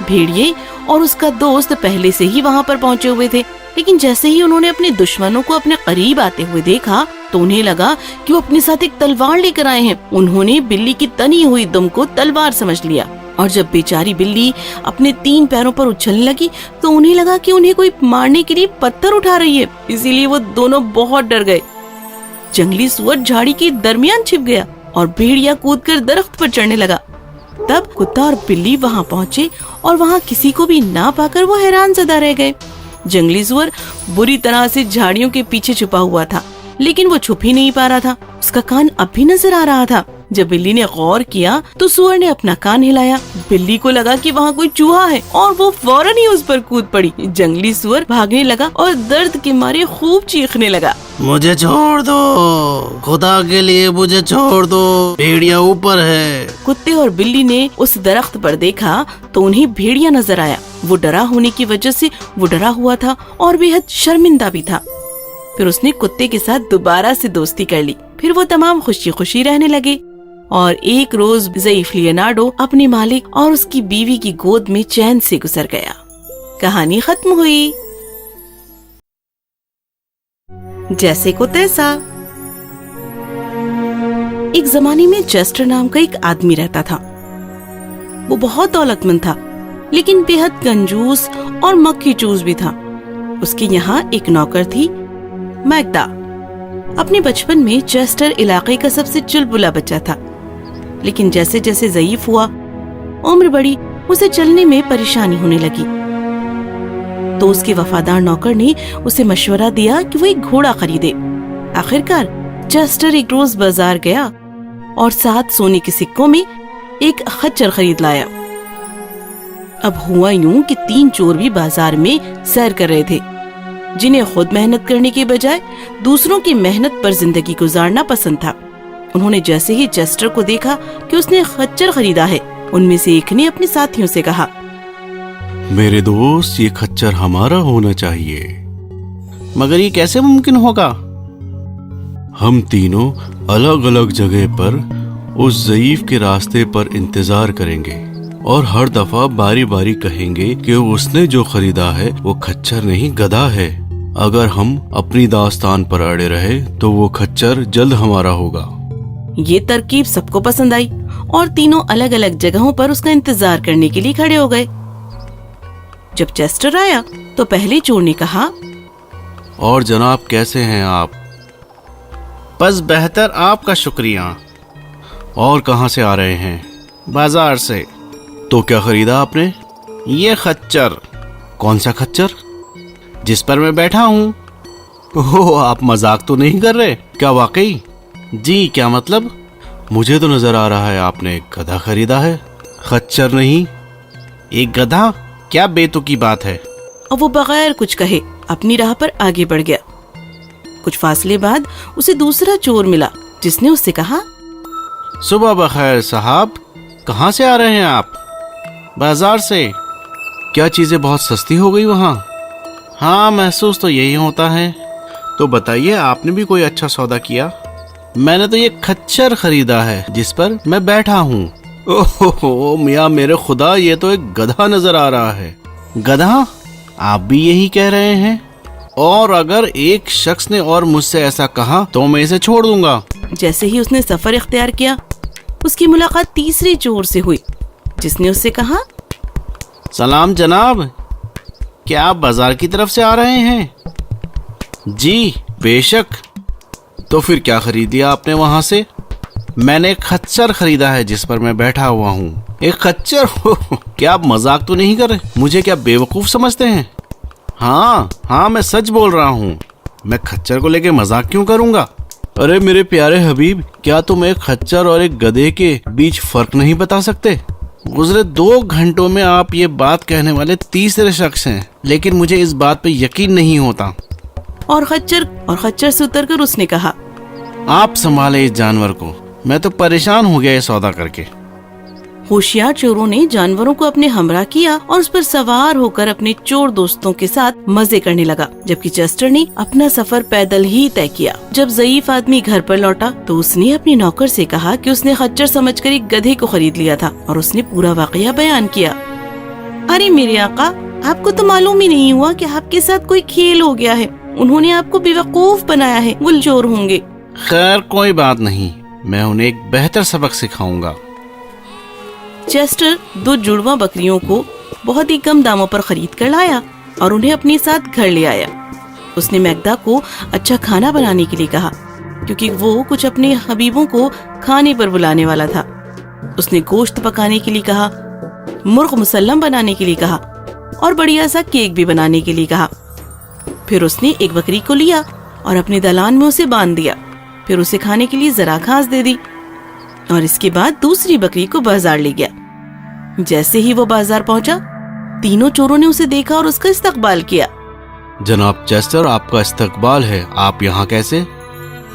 भेड़िए और उसका दोस्त पहले से ही वहाँ पर पहुँचे हुए थे, लेकिन जैसे ही उन्होंने अपने दुश्मनों को अपने करीब आते हुए देखा तो उन्हें लगा कि वो अपने साथ एक तलवार लेकर आए हैं। उन्होंने बिल्ली की तनी हुई दुम को तलवार समझ लिया और जब बेचारी बिल्ली अपने 3 पैरों पर उछलने लगी तो उन्हें लगा कि उन्हें कोई मारने के लिए पत्थर उठा रही है, इसीलिए वो दोनों बहुत डर गए। जंगली सुअर झाड़ी के दरमियान छिप गया और भेड़िया कूदकर दरख्त पर चढ़ने लगा। तब कुत्ता और बिल्ली वहाँ पहुँचे और वहाँ किसी को भी ना पाकर वो हैरान ज़दा रह गए। जंगली सुअर बुरी तरह से झाड़ियों के पीछे छुपा हुआ था, लेकिन वो छुप ही नहीं पा रहा था। उसका कान अब भी नजर आ रहा था। जब बिल्ली ने गौर किया तो सुअर ने अपना कान हिलाया। बिल्ली को लगा कि वहाँ कोई चूहा है और वो फौरन ही उस पर कूद पड़ी। जंगली सुअर भागने लगा और दर्द के मारे खूब चीखने लगा, मुझे छोड़ दो, खुदा के लिए मुझे छोड़ दो, भेड़िया ऊपर है। कुत्ते और बिल्ली ने उस दरख्त पर देखा तो उन्हें भेड़िया नजर आया। वो डरा होने की वजह से वो डरा हुआ था और बेहद शर्मिंदा भी था। फिर उसने कुत्ते के साथ दोबारा से दोस्ती कर ली। फिर वो तमाम खुशी खुशी रहने लगे और एक रोज ज़ईफ लियोनार्डो अपने मालिक और उसकी बीवी की गोद में चैन से गुजर गया। कहानी खत्म हुई। जैसे को तैसा। एक जमाने में चेस्टर नाम का एक आदमी रहता था। वो बहुत दौलतमंद था, लेकिन बेहद कंजूस और मक्खी चूस भी था। उसके यहाँ एक नौकर थी, मैग्दा। अपने बचपन में चेस्टर इलाके का सबसे चुलबुला बच्चा था, लेकिन जैसे जैसे ज़ईफ हुआ, उम्र बढ़ी, उसे चलने में परेशानी होने लगी। तो उसके वफादार नौकर ने उसे मशवरा दिया कि वो एक घोड़ा खरीदे। आखिरकार चेस्टर एक रोज बाजार गया और 7 सोने के सिक्कों में एक खच्चर खरीद लाया। अब हुआ यूं कि 3 चोर भी बाजार में सैर कर रहे थे, जिन्हें खुद मेहनत करने के बजाय दूसरों की मेहनत पर जिंदगी गुजारना पसंद था। उन्होंने जैसे ही चेस्टर को देखा कि उसने खच्चर खरीदा है, उनमें से एक ने अपने साथियों से कहा, मेरे दोस्त, ये खच्चर हमारा होना चाहिए। मगर ये कैसे मुमकिन होगा? हम तीनों अलग अलग जगह पर उस ज़ईफ के रास्ते पर इंतजार करेंगे और हर दफा बारी बारी कहेंगे कि उसने जो खरीदा है वो खच्चर नहीं, गधा है। अगर हम अपनी दास्तान पर अड़े रहे तो वो खच्चर जल्द हमारा होगा। ये तरकीब सबको पसंद आई और तीनों अलग अलग जगहों पर उसका इंतजार करने के लिए खड़े हो गए। जब चेस्टर आया तो पहले चोर ने कहा, और जनाब, कैसे हैं आप? बस बेहतर, आपका शुक्रिया। और कहाँ से आ रहे हैं? बाजार से। तो क्या खरीदा आपने? ये खच्चर। कौन सा खच्चर? जिस पर मैं बैठा हूँ। ओह, आप मजाक तो नहीं कर रहे? क्या वाकई? जी, क्या मतलब? मुझे तो नजर आ रहा है आपने एक गधा खरीदा है, खच्चर नहीं। एक गधा? क्या बेतुकी बात है। और वो बगैर कुछ कहे अपनी राह पर आगे बढ़ गया। कुछ फासले बाद उसे दूसरा चोर मिला, जिसने उससे कहा, सुबह बखैर साहब, कहाँ से आ रहे हैं आप? बाजार से। क्या चीजें बहुत सस्ती हो गई वहाँ? हाँ, महसूस तो यही होता है। तो बताइए, आपने भी कोई अच्छा सौदा किया? मैंने तो ये खच्चर खरीदा है जिस पर मैं बैठा हूँ। ओहो मियाँ, मेरे खुदा, ये तो एक गधा नजर आ रहा है। गधा? आप भी यही कह रहे हैं? और अगर एक शख्स ने और मुझसे ऐसा कहा तो मैं इसे छोड़ दूंगा। जैसे ही उसने सफर इख्तियार किया, उसकी मुलाकात तीसरे चोर से हुई, जिसने उससे कहा, सलाम जनाब, क्या आप बाजार की तरफ से आ रहे हैं? जी बेशक। तो फिर क्या खरीद लिया आपने वहां से? मैंने एक खच्चर खरीदा है जिस पर मैं बैठा हुआ हूँ। एक खच्चर? क्या आप मजाक तो नहीं कर रहे? मुझे क्या बेवकूफ समझते हैं? हाँ, मैं सच बोल रहा हूँ। मैं खच्चर को लेके मजाक क्यों करूंगा? अरे मेरे प्यारे हबीब, क्या तुम एक खच्चर और एक गधे के बीच फर्क नहीं बता सकते? गुजरे 2 घंटों में आप ये बात कहने वाले तीसरे शख्स हैं, लेकिन मुझे इस बात पे यकीन नहीं होता। और खच्चर से उतरकर उसने कहा, आप संभाले इस जानवर को, मैं तो परेशान हो गया ये सौदा करके। होशियार चोरों ने जानवरों को अपने हमरा किया और उस पर सवार होकर अपने चोर दोस्तों के साथ मजे करने लगा, जबकि चेस्टर ने अपना सफर पैदल ही तय किया। जब ज़ईफ आदमी घर पर लौटा तो उसने अपने नौकर से कहा कि उसने खच्चर समझकर एक गधे को खरीद लिया था, और उसने पूरा वाकया बयान किया। अरे मेरे आका, आपको तो मालूम ही नहीं हुआ कि आपके साथ कोई खेल हो गया है। उन्होंने आपको बेवकूफ बनाया है, वो चोर होंगे। खैर कोई बात नहीं, मैं उन्हें एक बेहतर सबक सिखाऊंगा। चेस्टर 2 जुड़वा बकरियों को बहुत ही कम दामों पर खरीद कर लाया और उन्हें अपने साथ घर ले आया। उसने मैग्दा को अच्छा खाना बनाने के लिए कहा, क्योंकि वो कुछ अपने हबीबों को खाने पर बुलाने वाला था। उसने गोश्त पकाने के लिए कहा, मुर्ग मुसल्लम बनाने के लिए कहा और बढ़िया सा केक भी बनाने के लिए कहा। फिर उसने एक बकरी को लिया और अपने दालान में उसे बांध दिया। फिर उसे खाने के लिए जरा घास दे दी और इसके बाद दूसरी बकरी को बाजार ले गया। जैसे ही वो बाजार पहुंचा, तीनों चोरों ने उसे देखा और उसका इस्तकबाल किया। जनाब चेस्टर, आपका इस्तकबाल है। आप यहाँ कैसे?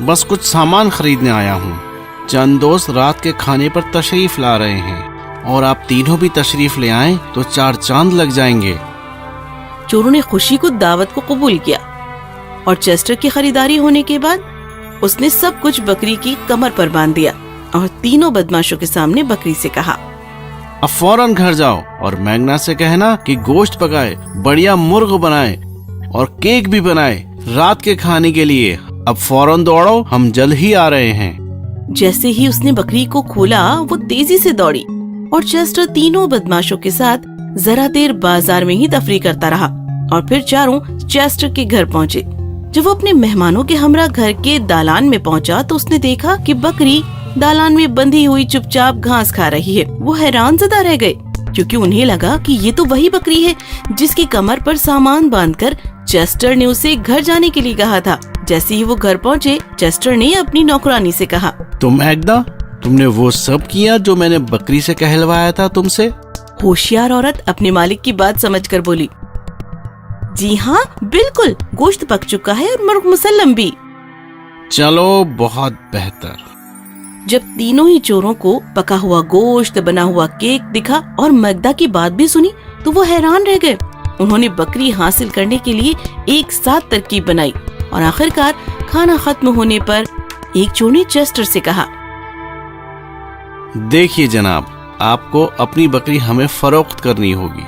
बस कुछ सामान खरीदने आया हूँ। चंद दोस्त रात के खाने पर तशरीफ ला रहे हैं और आप तीनों भी तशरीफ ले आए तो 4 चांद लग जाएंगे। चोरों ने खुशी को दावत को कबूल किया और चेस्टर की खरीदारी होने के बाद उसने सब कुछ बकरी की कमर पर बांध दिया और तीनों बदमाशों के सामने बकरी से कहा, अब फौरन घर जाओ और मैग्ना से कहना कि गोश्त पकाए, बढ़िया मुर्ग बनाए और केक भी बनाए रात के खाने के लिए। अब फौरन दौड़ो, हम जल्द ही आ रहे हैं। जैसे ही उसने बकरी को खोला वो तेजी से दौड़ी और चेस्टर तीनों बदमाशों के साथ जरा देर बाजार में ही तफरी करता रहा और फिर चारों चेस्टर के घर पहुँचे। जब वो अपने मेहमानों के हमरा घर के दालान में पहुँचा तो उसने देखा कि बकरी दालान में बंधी हुई चुपचाप घास खा रही है। वो हैरान ज़दा रह गए क्योंकि उन्हें लगा कि ये तो वही बकरी है जिसकी कमर पर सामान बांधकर चेस्टर ने उसे घर जाने के लिए कहा था। जैसे ही वो घर पहुँचे, चेस्टर ने अपनी नौकरानी से कहा, तुम एग्दा, तुमने वो सब किया जो मैंने बकरी से कहलवाया था तुमसे? होशियार औरत अपने मालिक की बात समझकर बोली, जी हाँ बिल्कुल, गोश्त पक चुका है और मुर्ग मुसल्लम भी। चलो बहुत बेहतर। जब तीनों ही चोरों को पका हुआ गोश्त, बना हुआ केक दिखा और मगदा की बात भी सुनी तो वो हैरान रह गए। उन्होंने बकरी हासिल करने के लिए एक साथ तरकीब बनाई और आखिरकार खाना खत्म होने पर एक चोर ने चेस्टर से कहा, देखिए जनाब, आपको अपनी बकरी हमें फरोख्त करनी होगी।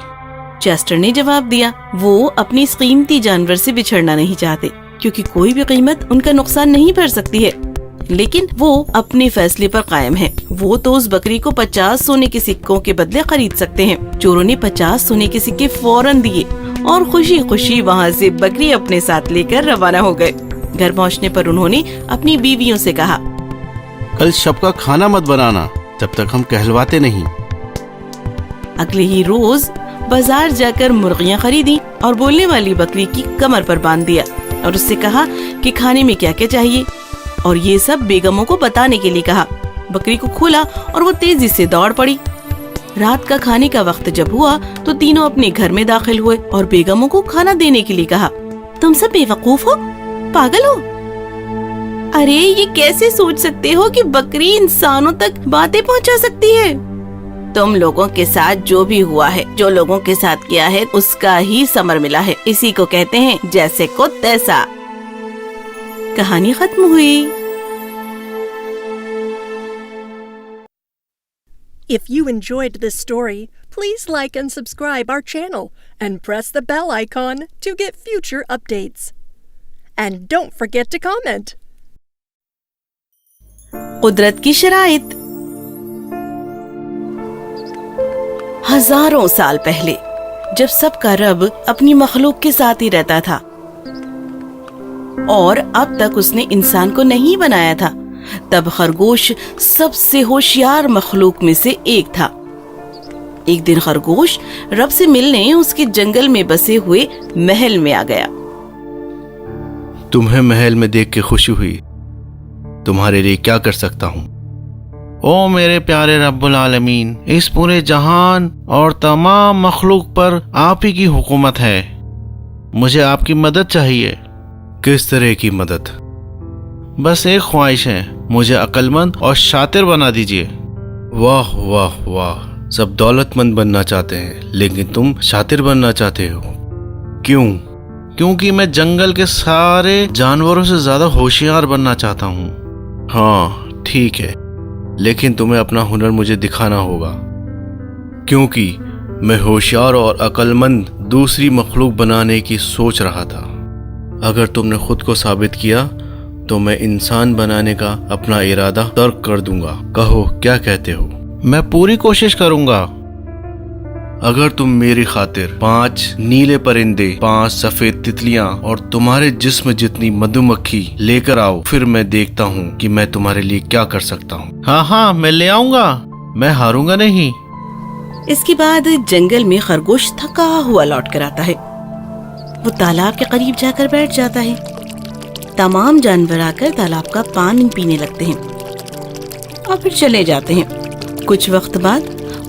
चेस्टर ने जवाब दिया, वो अपनी इस कीमती जानवर से बिछड़ना नहीं चाहते क्योंकि कोई भी कीमत उनका नुकसान नहीं भर सकती है। लेकिन वो अपने फैसले पर कायम है। वो तो उस बकरी को 50 सोने के सिक्कों के बदले खरीद सकते हैं। चोरों ने 50 सोने के सिक्के फौरन दिए और खुशी खुशी वहाँ से बकरी अपने साथ लेकर रवाना हो गए। घर पहुँचने पर उन्होंने अपनी बीवियों से कहा, कल शब का खाना मत बनाना जब तक हम कहलवाते नहीं। अगले ही रोज बाजार जाकर मुर्गियाँ खरीदी और बोलने वाली बकरी की कमर पर बांध दिया और उससे कहा कि खाने में क्या क्या चाहिए और ये सब बेगमों को बताने के लिए कहा। बकरी को खोला और वो तेजी से दौड़ पड़ी। रात का खाने का वक्त जब हुआ तो तीनों अपने घर में दाखिल हुए और बेगमों को खाना देने के लिए कहा। तुम सब बेवकूफ हो, पागल हो? अरे ये कैसे सोच सकते हो कि बकरी इंसानों तक बातें पहुंचा सकती है? तुम लोगों के साथ जो भी हुआ है, जो लोगों के साथ किया है उसका ही समर मिला है। इसी को कहते हैं जैसे को तैसा। कहानी खत्म हुई। If you enjoyed this story, please like and subscribe our channel and press the bell icon to get future updates. And don't forget to comment. कुदरत की शराइत। हजारों साल पहले जब सबका रब अपनी मखलूक के साथ ही रहता था और अब तक उसने इंसान को नहीं बनाया था, तब खरगोश सबसे होशियार मखलूक में से एक था। एक दिन खरगोश रब से मिलने उसके जंगल में बसे हुए महल में आ गया। तुम्हें महल में देख के खुशी हुई। तुम्हारे लिए क्या कर सकता हूँ? ओ मेरे प्यारे रब्बुल आलमीन, इस पूरे जहान और तमाम मखलूक पर आप ही की हुकूमत है। मुझे आपकी मदद चाहिए। किस तरह की मदद? बस एक ख्वाहिश है, मुझे अक्लमंद और शातिर बना दीजिए। वाह वाह वाह, सब दौलतमंद बनना चाहते हैं लेकिन तुम शातिर बनना चाहते हो, क्यों? क्योंकि मैं जंगल के सारे जानवरों से ज्यादा होशियार बनना चाहता हूँ। हाँ ठीक है, लेकिन तुम्हें अपना हुनर मुझे दिखाना होगा, क्योंकि मैं होशियार और अक्लमंद दूसरी मखलूक बनाने की सोच रहा था। अगर तुमने खुद को साबित किया तो मैं इंसान बनाने का अपना इरादा तर्क कर दूंगा। कहो क्या कहते हो? मैं पूरी कोशिश करूंगा। अगर तुम मेरी खातिर 5 नीले परिंदे, 5 सफेद तितलियां और तुम्हारे जिस्म जितनी मधुमक्खी लेकर आओ, फिर मैं देखता हूँ कि मैं तुम्हारे लिए क्या कर सकता हूँ। हाँ हाँ, मैं ले आऊंगा, मैं हारूंगा नहीं। इसके बाद जंगल में खरगोश थका हुआ लौट कर आता है। वो तालाब के करीब जाकर बैठ जाता है। तमाम जानवर आकर तालाब का पानी पीने लगते हैं और फिर चले जाते हैं। कुछ वक्त बाद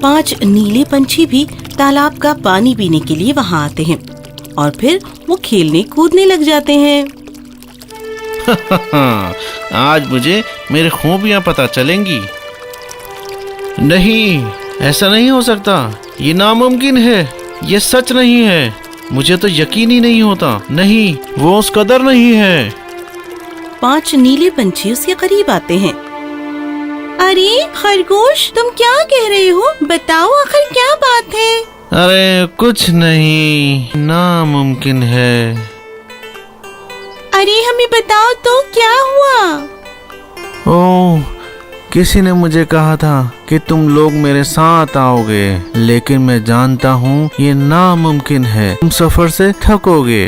5 नीले पंछी भी तालाब का पानी पीने के लिए वहाँ आते हैं और फिर वो खेलने कूदने लग जाते हैं। आज मुझे मेरी खूबियाँ पता चलेंगी। नहीं, ऐसा नहीं हो सकता, ये नामुमकिन है, ये सच नहीं है, मुझे तो यकीन ही नहीं होता। नहीं, वो उस कदर नहीं है। 5 नीले पंछी उसके करीब आते हैं। अरे खरगोश, तुम क्या कह रहे हो? बताओ आखिर क्या बात है? अरे कुछ नहीं, नामुमकिन है। अरे हमें बताओ तो क्या हुआ? ओह, किसी ने मुझे कहा था कि तुम लोग मेरे साथ आओगे, लेकिन मैं जानता हूँ ये नामुमकिन है, तुम सफर से थकोगे।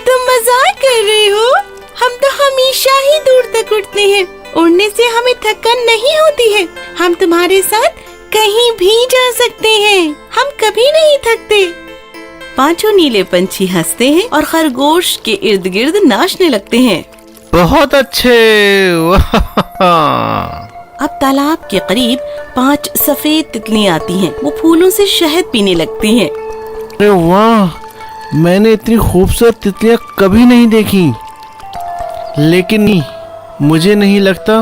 तुम मजाक कर रहे हो? हम तो हमेशा ही दूर तक उड़ते हैं, उड़ने से हमें थकान नहीं होती है। हम तुम्हारे साथ कहीं भी जा सकते हैं, हम कभी नहीं थकते। पांचों नीले पंछी हंसते हैं और खरगोश के इर्द गिर्द नाचने लगते हैं। बहुत अच्छे। वाह। अब तालाब के करीब 5 सफेद तितलियां आती हैं। वो फूलों से शहद पीने लगती हैं। अरे वाह, मैंने इतनी खूबसूरत तितलियां कभी नहीं देखी, लेकिन मुझे नहीं लगता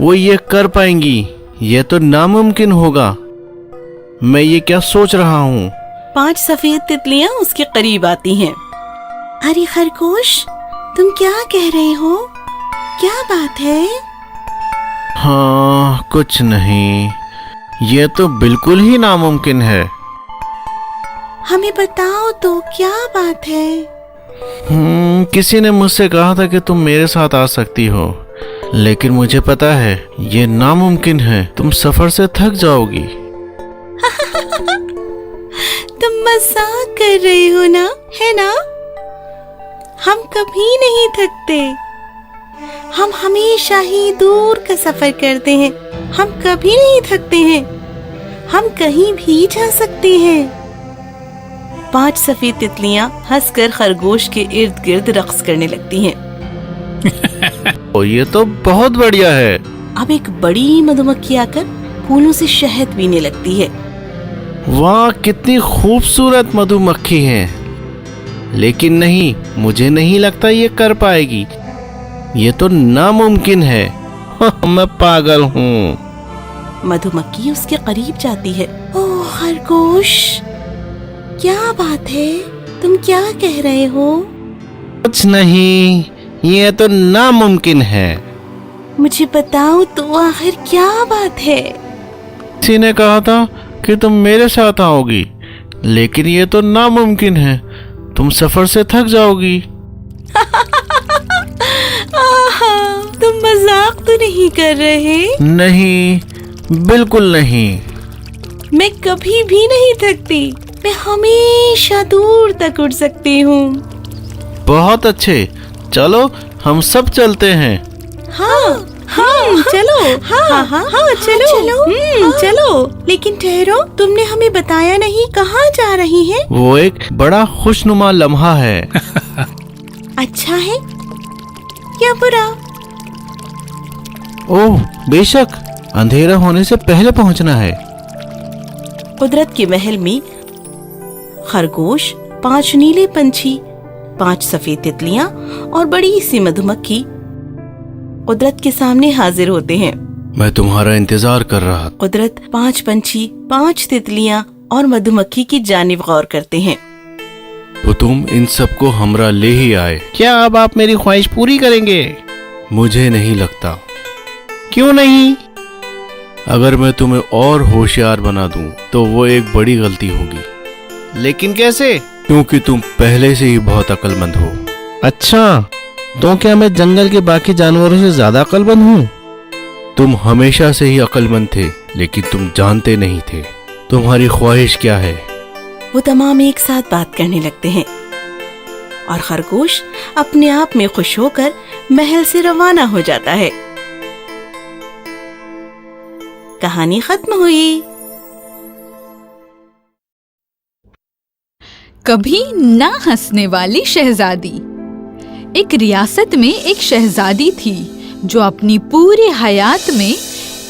वो ये कर पाएंगी। ये तो नामुमकिन होगा। मैं ये क्या सोच रहा हूँ। 5 सफेद तितलियां उसके करीब आती हैं। अरे खरगोश, तुम क्या कह रहे हो? क्या बात है? हाँ, कुछ नहीं, ये तो बिल्कुल ही नामुमकिन है। हमें बताओ तो क्या बात है? किसी ने मुझसे कहा था कि तुम मेरे साथ आ सकती हो, लेकिन मुझे पता है ये नामुमकिन है, तुम सफर से थक जाओगी। तुम मजाक कर रहे हो ना, है ना? हम कभी नहीं थकते, हम हमेशा ही दूर का सफर करते हैं, हम कभी नहीं थकते हैं, हम कहीं भी जा सकते हैं। 5 सफेद तितलियां हंसकर खरगोश के इर्द गिर्द रक्स करने लगती हैं। और ये तो बहुत बढ़िया है। अब एक बड़ी मधुमक्खी आकर फूलों से शहद पीने लगती है। वाह, कितनी खूबसूरत मधुमक्खी है, लेकिन नहीं, मुझे नहीं लगता ये कर पाएगी। ये तो नामुमकिन है। मैं पागल हूँ। मधुमक्खी उसके करीब जाती है। ओह खरगोश, क्या बात है? तुम क्या कह रहे हो? कुछ नहीं, ये तो नामुमकिन है। मुझे बताओ तो आखिर क्या बात है? किसी ने कहा था कि तुम मेरे साथ आओगी, लेकिन ये तो नामुमकिन है, तुम सफर से थक जाओगी। आहा, तुम मजाक तो नहीं कर रहे? नहीं, बिल्कुल नहीं। मैं कभी भी नहीं थकती, मैं हमेशा दूर तक उड़ सकती हूँ। बहुत अच्छे, चलो हम सब चलते हैं। हाँ हाँ चलो। हाँ हाँ हाँ चलो चलो। लेकिन ठहरो, तुमने हमें बताया नहीं कहाँ जा रही हैं? वो एक बड़ा खुशनुमा लम्हा है। अच्छा है या बुरा? ओह बेशक, अंधेरा होने से पहले पहुंचना है। कुदरत के महल में खरगोश, 5 नीले पंछी, 5 सफेद तितलियां और बड़ी सी मधुमक्खी कुदरत के सामने हाजिर होते हैं। मैं तुम्हारा इंतजार कर रहा था। कुदरत 5 पंछी, 5 तितलियां और मधुमक्खी की जानिब गौर करते हैं। तो तुम इन सबको हमरा ले ही आए। क्या अब आप मेरी ख्वाहिश पूरी करेंगे? मुझे नहीं लगता। क्यों नहीं? अगर मैं तुम्हें और होशियार बना दूं तो वो एक बड़ी गलती होगी। लेकिन कैसे? क्योंकि तुम पहले से ही बहुत अक्लमंद हो। अच्छा, तो क्या मैं जंगल के बाकी जानवरों से ज्यादा अक्लमंद हूँ? तुम हमेशा से ही अक्लमंद थे, लेकिन तुम जानते नहीं थे। तुम्हारी ख्वाहिश क्या है? वो तमाम एक साथ बात करने लगते हैं और खरगोश अपने आप में खुश होकर महल से रवाना हो जाता है। कहानी खत्म हुई। कभी ना हंसने वाली शहजादी। एक रियासत में एक शहजादी थी जो अपनी पूरी हयात में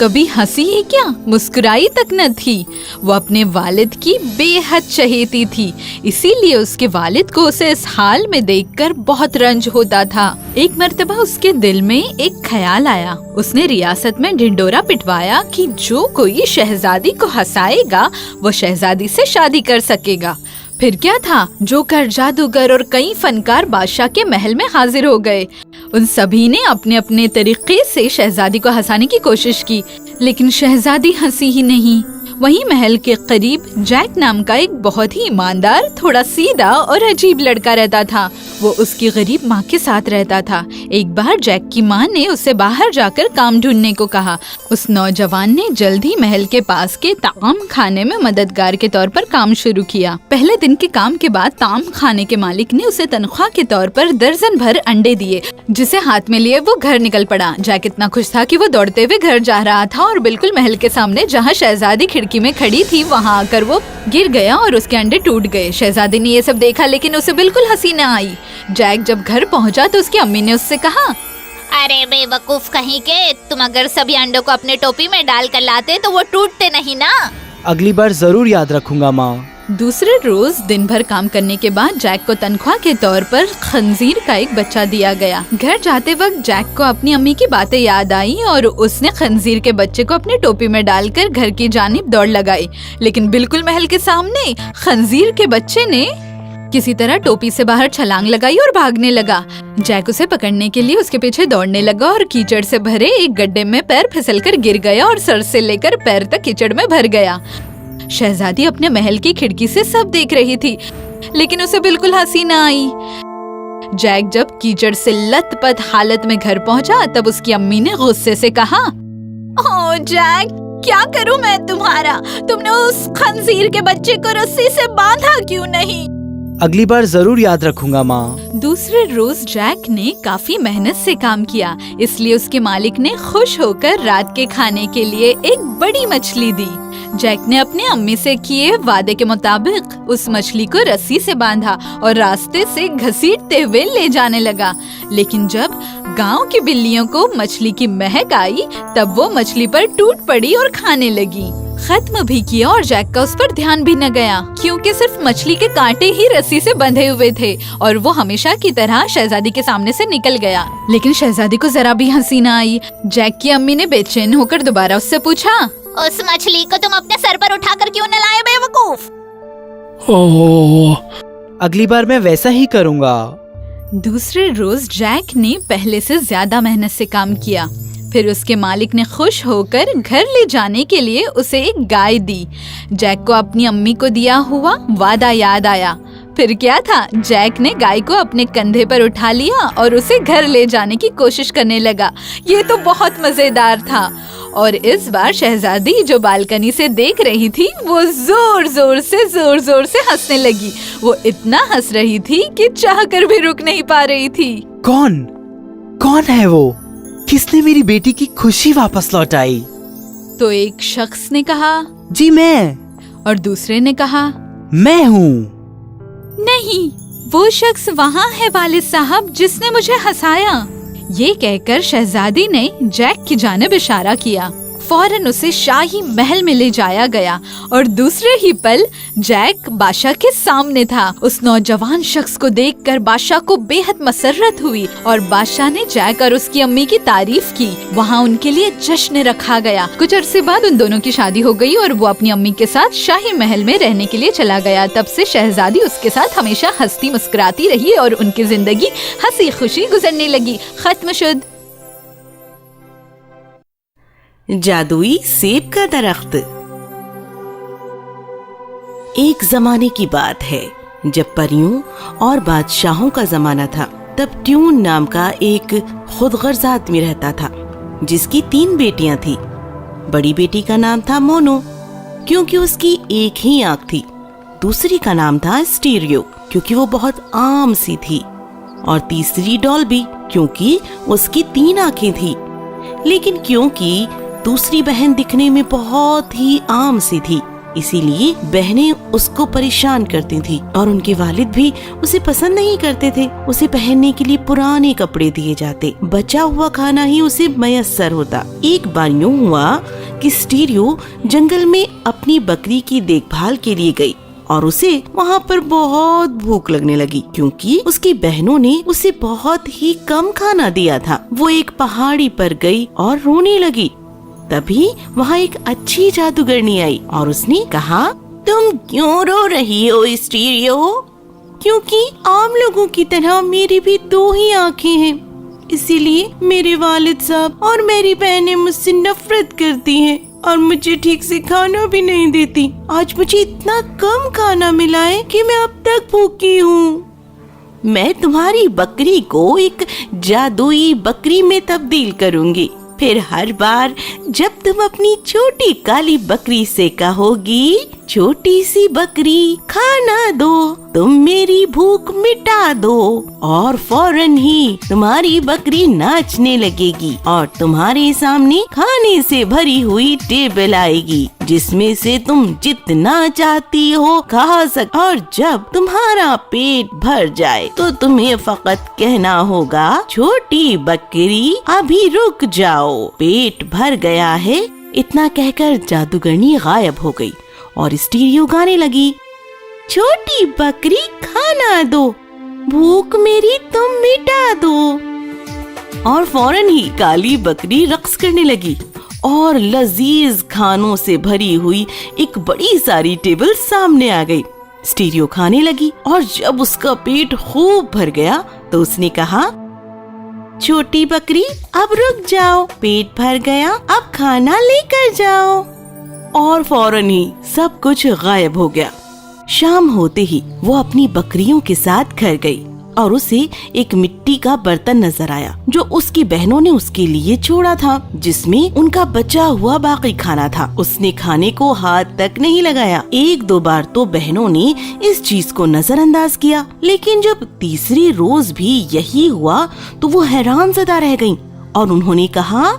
कभी हंसी ही क्या, मुस्कुराई तक न थी। वो अपने वालिद की बेहद चहेती थी, इसीलिए उसके वालिद को उसे इस हाल में देखकर बहुत रंज होता था। एक मर्तबा उसके दिल में एक ख्याल आया। उसने रियासत में ढिंडोरा पिटवाया कि जो कोई शहजादी को हंसाएगा वो शहजादी से शादी कर सकेगा। फिर क्या था, जोकर, जादूगर और कई फनकार बादशाह के महल में हाजिर हो गए। उन सभी ने अपने अपने तरीके से शहजादी को हंसाने की कोशिश की, लेकिन शहजादी हंसी ही नहीं। वहीं महल के करीब जैक नाम का एक बहुत ही ईमानदार, थोड़ा सीधा और अजीब लड़का रहता था। वो उसकी गरीब माँ के साथ रहता था। एक बार जैक की माँ ने उसे बाहर जाकर काम ढूंढने को कहा। उस नौजवान ने जल्द ही महल के पास के ताम खाने में मददगार के तौर पर काम शुरू किया। पहले दिन के काम के बाद ताम खाने के मालिक ने उसे तनख्वाह के तौर पर दर्जन भर अंडे दिए, जिसे हाथ में लिए वो घर निकल पड़ा। जैक इतना खुश था कि वो दौड़ते हुए घर जा रहा था और बिल्कुल महल के सामने जहाँ शहजादी खिड़की में खड़ी थी वहाँ आकर वो गिर गया और उसके अंडे टूट गए। शहजादी ने ये सब देखा, लेकिन उसे बिल्कुल हंसी न आई। जैक जब घर पहुँचा तो उसकी अम्मी ने उससे कहा, अरे बेवकूफ कहीं के, तुम अगर सभी अंडों को अपने टोपी में डाल कर लाते तो वो टूटते नहीं ना। अगली बार जरूर याद रखूंगा माँ। दूसरे रोज दिन भर काम करने के बाद जैक को तनख्वाह के तौर पर खंजीर का एक बच्चा दिया गया। घर जाते वक्त जैक को अपनी अम्मी की बातें याद आई और उसने खंजीर के बच्चे को अपनी टोपी में डालकर घर की जानिब दौड़ लगाई। लेकिन बिल्कुल महल के सामने खंजीर के बच्चे ने किसी तरह टोपी से बाहर छलांग लगाई और भागने लगा। जैक उसे पकड़ने के लिए उसके पीछे दौड़ने लगा और कीचड़ से भरे एक गड्ढे में पैर फिसलकर गिर गया और सर से लेकर पैर तक कीचड़ में भर गया। शहजादी अपने महल की खिड़की से सब देख रही थी, लेकिन उसे बिल्कुल हंसी न आई। जैक जब कीचड़ से लथपथ हालत में घर पहुंचा तब उसकी अम्मी ने गुस्से से कहा, ओह जैक, क्या करूं मैं तुम्हारा? तुमने उस खंजीर के बच्चे को रस्सी से बांधा क्यों नहीं? अगली बार जरूर याद रखूंगा माँ। दूसरे रोज जैक ने काफी मेहनत से काम किया, इसलिए उसके मालिक ने खुश होकर रात के खाने के लिए एक बड़ी मछली दी। जैक ने अपने अम्मी से किए वादे के मुताबिक उस मछली को रस्सी से बांधा और रास्ते से घसीटते हुए ले जाने लगा। लेकिन जब गांव की बिल्लियों को मछली की महक आई तब वो मछली पर टूट पड़ी और खाने लगी। खत्म भी किया और जैक का उस पर ध्यान भी न गया, क्योंकि सिर्फ मछली के कांटे ही रस्सी से बंधे हुए थे और वो हमेशा की तरह शहजादी के सामने से निकल गया। लेकिन शहजादी को जरा भी हंसी न आई। जैक की अम्मी ने बेचैन होकर दोबारा उससे पूछा, उस मछली को तुम अपने सर पर उठाकर क्यों न लाए बेवकूफ? अगली बार मैं वैसा ही करूँगा। दूसरे रोज जैक ने पहले से ज्यादा मेहनत से काम किया। फिर उसके मालिक ने खुश होकर घर ले जाने के लिए उसे एक गाय दी। जैक को अपनी अम्मी को दिया हुआ वादा याद आया। फिर क्या था, जैक ने गाय को अपने कंधे पर उठा लिया और उसे घर ले जाने की कोशिश करने लगा। ये तो बहुत मजेदार था। और इस बार शहजादी जो बालकनी से देख रही थी वो जोर जोर से हंसने लगी। वो इतना हंस रही थी कि चाहकर भी रुक नहीं पा रही थी। कौन है वो? किसने मेरी बेटी की खुशी वापस लौटाई? तो एक शख्स ने कहा, जी मैं। और दूसरे ने कहा, मैं हूँ। नहीं, वो शख्स वहाँ है वालिद साहब जिसने मुझे हंसाया। ये कहकर शहजादी ने जैक की जानिब इशारा किया। फौरन उसे शाही महल में ले जाया गया और दूसरे ही पल जैक बादशाह के सामने था। उस नौजवान शख्स को देखकर बादशाह को बेहद मसरत हुई और बादशाह ने जैक और उसकी अम्मी की तारीफ की। वहाँ उनके लिए जश्न रखा गया। कुछ अरसे बाद उन दोनों की शादी हो गई और वो अपनी अम्मी के साथ शाही महल में रहने के लिए चला गया। तब से शहजादी उसके साथ हमेशा हंसती मुस्कुराती रही और उनकी जिंदगी हंसी खुशी गुजरने लगी। खत्म शुद। जादुई सेब का दरख्त। एक जमाने की बात है जब परियों और बादशाहों का जमाना था। तब ट्यून नाम का एक खुदगर्ज आदमी रहता था जिसकी 3 बेटियां थी। बड़ी बेटी का नाम था मोनो क्योंकि उसकी एक ही आंख थी। दूसरी का नाम था स्टीरियो क्योंकि वो बहुत आम सी थी। और तीसरी डॉल्बी क्योंकि उसकी 3 आंखें थी। लेकिन क्योंकि दूसरी बहन दिखने में बहुत ही आम सी थी इसीलिए बहनें उसको परेशान करती थी और उनके वालिद भी उसे पसंद नहीं करते थे। उसे पहनने के लिए पुराने कपड़े दिए जाते, बचा हुआ खाना ही उसे मयस्सर होता। एक बार यूं हुआ कि स्टीरियो जंगल में अपनी बकरी की देखभाल के लिए गई और उसे वहाँ पर बहुत भूख लगने लगी क्योंकि उसकी बहनों ने उसे बहुत ही कम खाना दिया था। वो एक पहाड़ी पर गई और रोने लगी। तभी वहाँ एक अच्छी जादूगरनी आई और उसने कहा, तुम क्यों रो रही हो स्टीरियो? क्योंकि आम लोगों की तरह मेरी भी 2 ही आँखें हैं, इसीलिए मेरे वालिद साहब और मेरी बहनें मुझसे नफरत करती हैं। और मुझे ठीक से खाना भी नहीं देती। आज मुझे इतना कम खाना मिला है कि मैं अब तक भूखी हूँ। मैं तुम्हारी बकरी को एक जादुई बकरी में तब्दील करूँगी। फिर हर बार जब तुम अपनी छोटी काली बकरी से कहोगी, छोटी सी बकरी खाना दो, तुम मेरी भूख मिटा दो, और फौरन ही तुम्हारी बकरी नाचने लगेगी और तुम्हारे सामने खाने से भरी हुई टेबल आएगी जिसमें से तुम जितना चाहती हो खा सक। और जब तुम्हारा पेट भर जाए तो तुम्हें फकत कहना होगा, छोटी बकरी अभी रुक जाओ, पेट भर गया है। इतना कहकर जादूगरनी गायब हो गई और स्टीरियो गाने लगी, छोटी बकरी खाना दो, भूख मेरी तुम मिटा दो। और फौरन ही काली बकरी रक्स करने लगी और लजीज खानों से भरी हुई एक बड़ी सारी टेबल सामने आ गई। स्टीरियो खाने लगी और जब उसका पेट खूब भर गया तो उसने कहा, छोटी बकरी अब रुक जाओ, पेट भर गया, अब खाना लेकर जाओ। और फौरन ही सब कुछ गायब हो गया। शाम होते ही वो अपनी बकरियों के साथ घर गई और उसे एक मिट्टी का बर्तन नजर आया जो उसकी बहनों ने उसके लिए छोड़ा था, जिसमें उनका बचा हुआ बाकी खाना था। उसने खाने को हाथ तक नहीं लगाया। एक दो बार तो बहनों ने इस चीज को नजरअंदाज किया, लेकिन जब तीसरी रोज भी यही हुआ तो वो हैरान ज़दा रह गईं और उन्होंने कहा,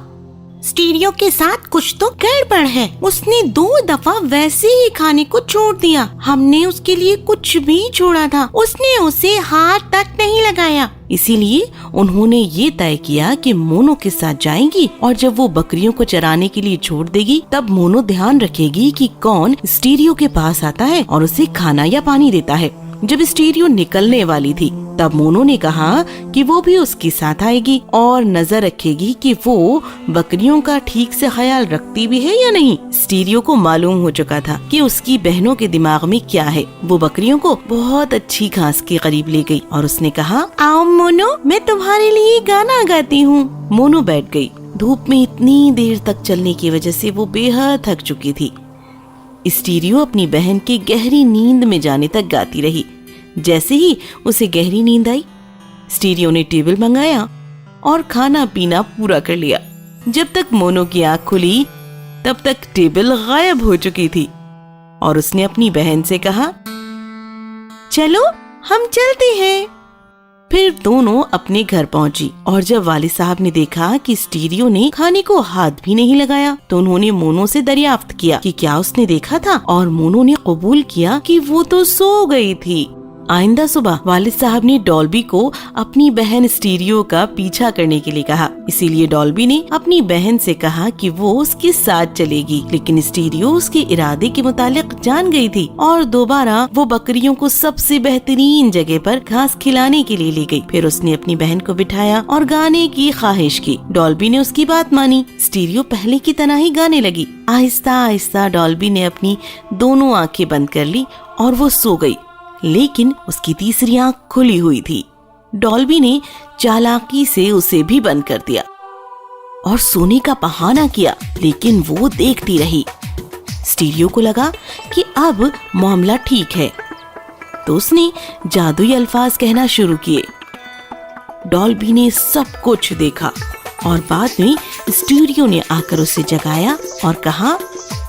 स्टीरियो के साथ कुछ तो गड़बड़ है। उसने 2 दफा वैसे ही खाने को छोड़ दिया। हमने उसके लिए कुछ भी छोड़ा था, उसने उसे हाथ तक नहीं लगाया। इसीलिए उन्होंने ये तय किया कि मोनो के साथ जाएंगी और जब वो बकरियों को चराने के लिए छोड़ देगी तब मोनो ध्यान रखेगी कि कौन स्टीरियो के पास आता है और उसे खाना या पानी देता है। जब स्टीरियो निकलने वाली थी तब मोनो ने कहा कि वो भी उसके साथ आएगी और नजर रखेगी कि वो बकरियों का ठीक से ख्याल रखती भी है या नहीं। स्टीरियो को मालूम हो चुका था कि उसकी बहनों के दिमाग में क्या है। वो बकरियों को बहुत अच्छी घास के करीब ले गई और उसने कहा, आओ मोनो, मैं तुम्हारे लिए गाना गाती हूँ। मोनो बैठ गई। धूप में इतनी देर तक चलने की वजह से वो बेहद थक चुकी थी। स्टीरियो अपनी बहन के गहरी नींद में जाने तक गाती रही। जैसे ही उसे गहरी नींद आई, स्टीरियो ने टेबल मंगाया और खाना पीना पूरा कर लिया। जब तक मोनो की आंख खुली तब तक टेबल गायब हो चुकी थी और उसने अपनी बहन से कहा, चलो हम चलते हैं। फिर दोनों अपने घर पहुंची और जब वालिद साहब ने देखा कि स्टीरियो ने खाने को हाथ भी नहीं लगाया तो उन्होंने मोनो से दरियाफ्त किया कि क्या उसने देखा था, और मोनो ने कबूल किया कि वो तो सो गई थी। आइंदा सुबह वालिद साहब ने डॉल्बी को अपनी बहन स्टीरियो का पीछा करने के लिए कहा। इसीलिए डॉल्बी ने अपनी बहन से कहा कि वो उसके साथ चलेगी, लेकिन स्टीरियो उसके इरादे के मुतालिक जान गई थी और दोबारा वो बकरियों को सबसे बेहतरीन जगह पर घास खिलाने के लिए ले गई। फिर उसने अपनी बहन को बिठाया और गाने की ख्वाहिश की। डॉल्बी ने उसकी बात मानी। स्टीरियो पहले की तरह ही गाने लगी। आहिस्ता आहिस्ता डॉल्बी ने अपनी दोनों आंखें बंद कर ली और वो सो गई, लेकिन उसकी तीसरी आंख खुली हुई थी। डॉल्बी ने चालाकी से उसे भी बंद कर दिया और सोने का बहाना किया, लेकिन वो देखती रही। स्टीरियो को लगा कि अब मामला ठीक है तो उसने जादुई अल्फाज कहना शुरू किए। डॉल्बी ने सब कुछ देखा और बाद में स्टीरियो ने आकर उसे जगाया और कहा,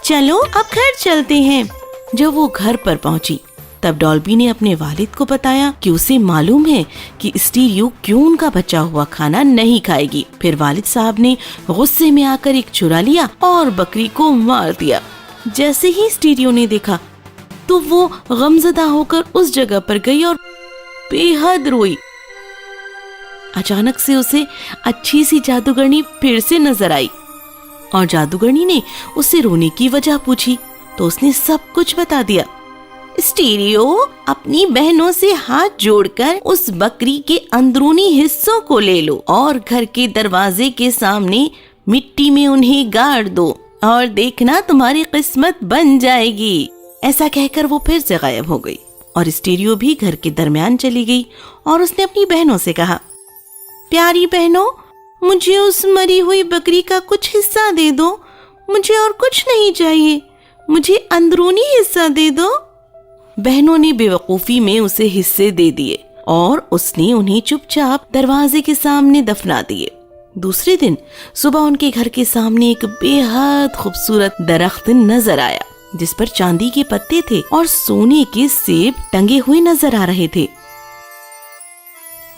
चलो अब घर चलते हैं। जब वो घर पर पहुंची तब डॉल्बी ने अपने वालिद को बताया कि उसे मालूम है कि स्टीरियो क्यों उनका बचा हुआ खाना नहीं खाएगी। फिर वालिद साहब ने गुस्से में आकर एक चुरा लिया और बकरी को मार दिया। जैसे ही स्टीरियो ने देखा तो वो गमज़दा होकर उस जगह पर गई और बेहद रोई। अचानक से उसे अच्छी सी जादूगरनी फिर से नजर आई और जादूगरनी ने उससे रोने की वजह पूछी तो उसने सब कुछ बता दिया। स्टीरियो, अपनी बहनों से हाथ जोड़कर उस बकरी के अंदरूनी हिस्सों को ले लो और घर के दरवाजे के सामने मिट्टी में उन्हें गाड़ दो और देखना तुम्हारी किस्मत बन जाएगी। ऐसा कहकर वो फिर से गायब हो गई और स्टीरियो भी घर के दरमियान चली गई और उसने अपनी बहनों से कहा, प्यारी बहनों, मुझे उस मरी हुई बकरी का कुछ हिस्सा दे दो। मुझे और कुछ नहीं चाहिए, मुझे अंदरूनी हिस्सा दे दो। बहनों ने बेवकूफी में उसे हिस्से दे दिए और उसने उन्हें चुपचाप दरवाजे के सामने दफना दिए। दूसरे दिन सुबह उनके घर के सामने एक बेहद खूबसूरत दरख्त नजर आया जिस पर चांदी के पत्ते थे और सोने के सेब टंगे हुए नजर आ रहे थे।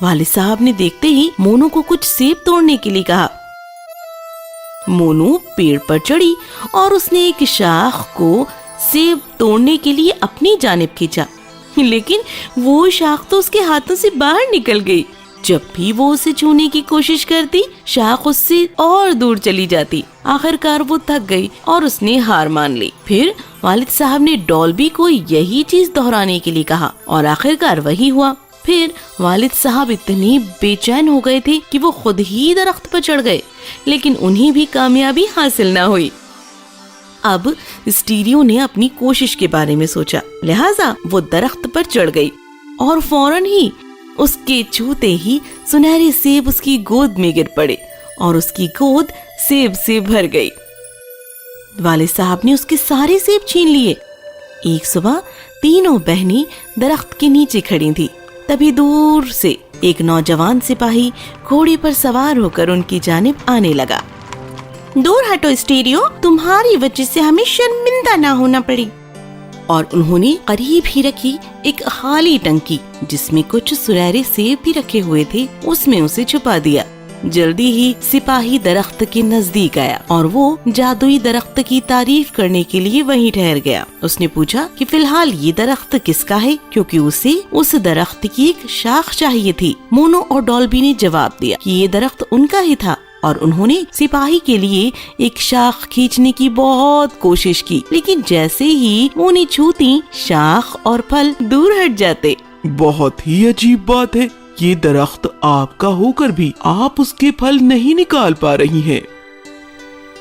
वालिद साहब ने देखते ही मोनू को कुछ सेब तोड़ने के लिए कहा। मोनू पेड़ पर चढ़ी और उसने एक शाख को सेब तोड़ने के लिए अपनी जानिब खींचा, लेकिन वो शाख तो उसके हाथों से बाहर निकल गई। जब भी वो उसे छूने की कोशिश करती, शाख उससे और दूर चली जाती। आखिरकार वो थक गई और उसने हार मान ली। फिर वालिद साहब ने डॉल्बी को यही चीज दोहराने के लिए कहा और आखिरकार वही हुआ। फिर वालिद साहब इतने बेचैन हो गए थे कि वो खुद ही दरख्त पर चढ़ गए, लेकिन उन्हें भी कामयाबी हासिल न हुई। अब स्टीरियो ने अपनी कोशिश के बारे में सोचा, लिहाजा वो दरख्त पर चढ़ गई और फौरन ही उसके छूते ही सुनहरे सेब उसकी गोद में गिर पड़े और उसकी गोद सेब से भर गई। वालिद साहब ने उसके सारे सेब छीन लिए। एक सुबह तीनों बहनें दरख्त के नीचे खड़ी थी। तभी दूर से एक नौजवान सिपाही घोड़े पर सवार होकर उनकी जानिब आने लगा। दूर हटो स्टीरियो, तुम्हारी वजह से हमें शर्मिंदा ना होना पड़ी। और उन्होंने करीब ही रखी एक खाली टंकी जिसमें कुछ सुनहरे सेब भी रखे हुए थे, उसमें उसे छुपा दिया। जल्दी ही सिपाही दरख्त के नजदीक आया और वो जादुई दरख्त की तारीफ करने के लिए वहीं ठहर गया। उसने पूछा कि फिलहाल ये दरख्त किसका है, क्योंकि उसे उस दरख्त की एक शाख चाहिए थी। मोनू और डॉल्बी ने जवाब दिया कि ये दरख्त उनका ही था और उन्होंने सिपाही के लिए एक शाख खींचने की बहुत कोशिश की, लेकिन जैसे ही वो उन्हें छूती, शाख और फल दूर हट जाते। बहुत ही अजीब बात है, ये दरख्त आपका होकर भी आप उसके फल नहीं निकाल पा रही हैं।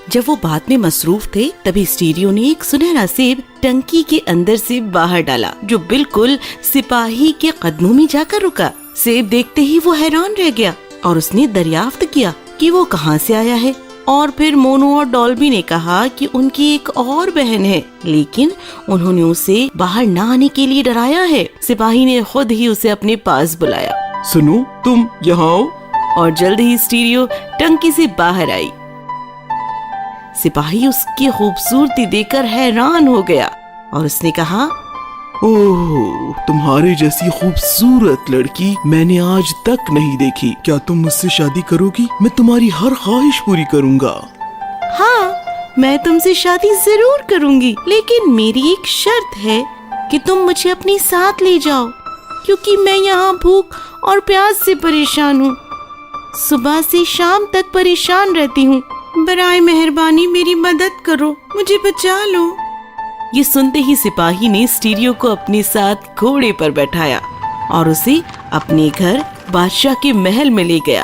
जब वो बात में मसरूफ थे, तभी स्टीरियो ने एक सुनहरा सेब टंकी के अंदर से बाहर डाला, जो बिल्कुल सिपाही के कदमों में जाकर रुका। सेब देखते ही वो हैरान रह गया और उसने दरियाफ्त किया कि वो कहाँ से आया है। और फिर मोनू और डॉल्बी ने कहा कि उनकी एक और बहन है, लेकिन उन्होंने उसे बाहर न आने के लिए डराया है। सिपाही ने खुद ही उसे अपने पास बुलाया। सुनो, तुम यहाँ आओ। और जल्द ही स्टीरियो टंकी से बाहर आई। सिपाही उसकी खूबसूरती देखकर हैरान हो गया और उसने कहा, ओह, तुम्हारे जैसी खूबसूरत लड़की मैंने आज तक नहीं देखी। क्या तुम मुझसे शादी करोगी? मैं तुम्हारी हर ख्वाहिश पूरी करूँगा। हाँ, मैं तुमसे शादी जरूर करूंगी, लेकिन मेरी एक शर्त है कि तुम मुझे अपने साथ ले जाओ, क्योंकि मैं यहाँ भूख और प्यास से परेशान हूँ। सुबह से शाम तक परेशान रहती हूँ। बराए मेहरबानी मेरी मदद करो, मुझे बचा लो। ये सुनते ही सिपाही ने स्टीरियो को अपने साथ घोड़े पर बैठाया और उसे अपने घर बादशाह के महल में ले गया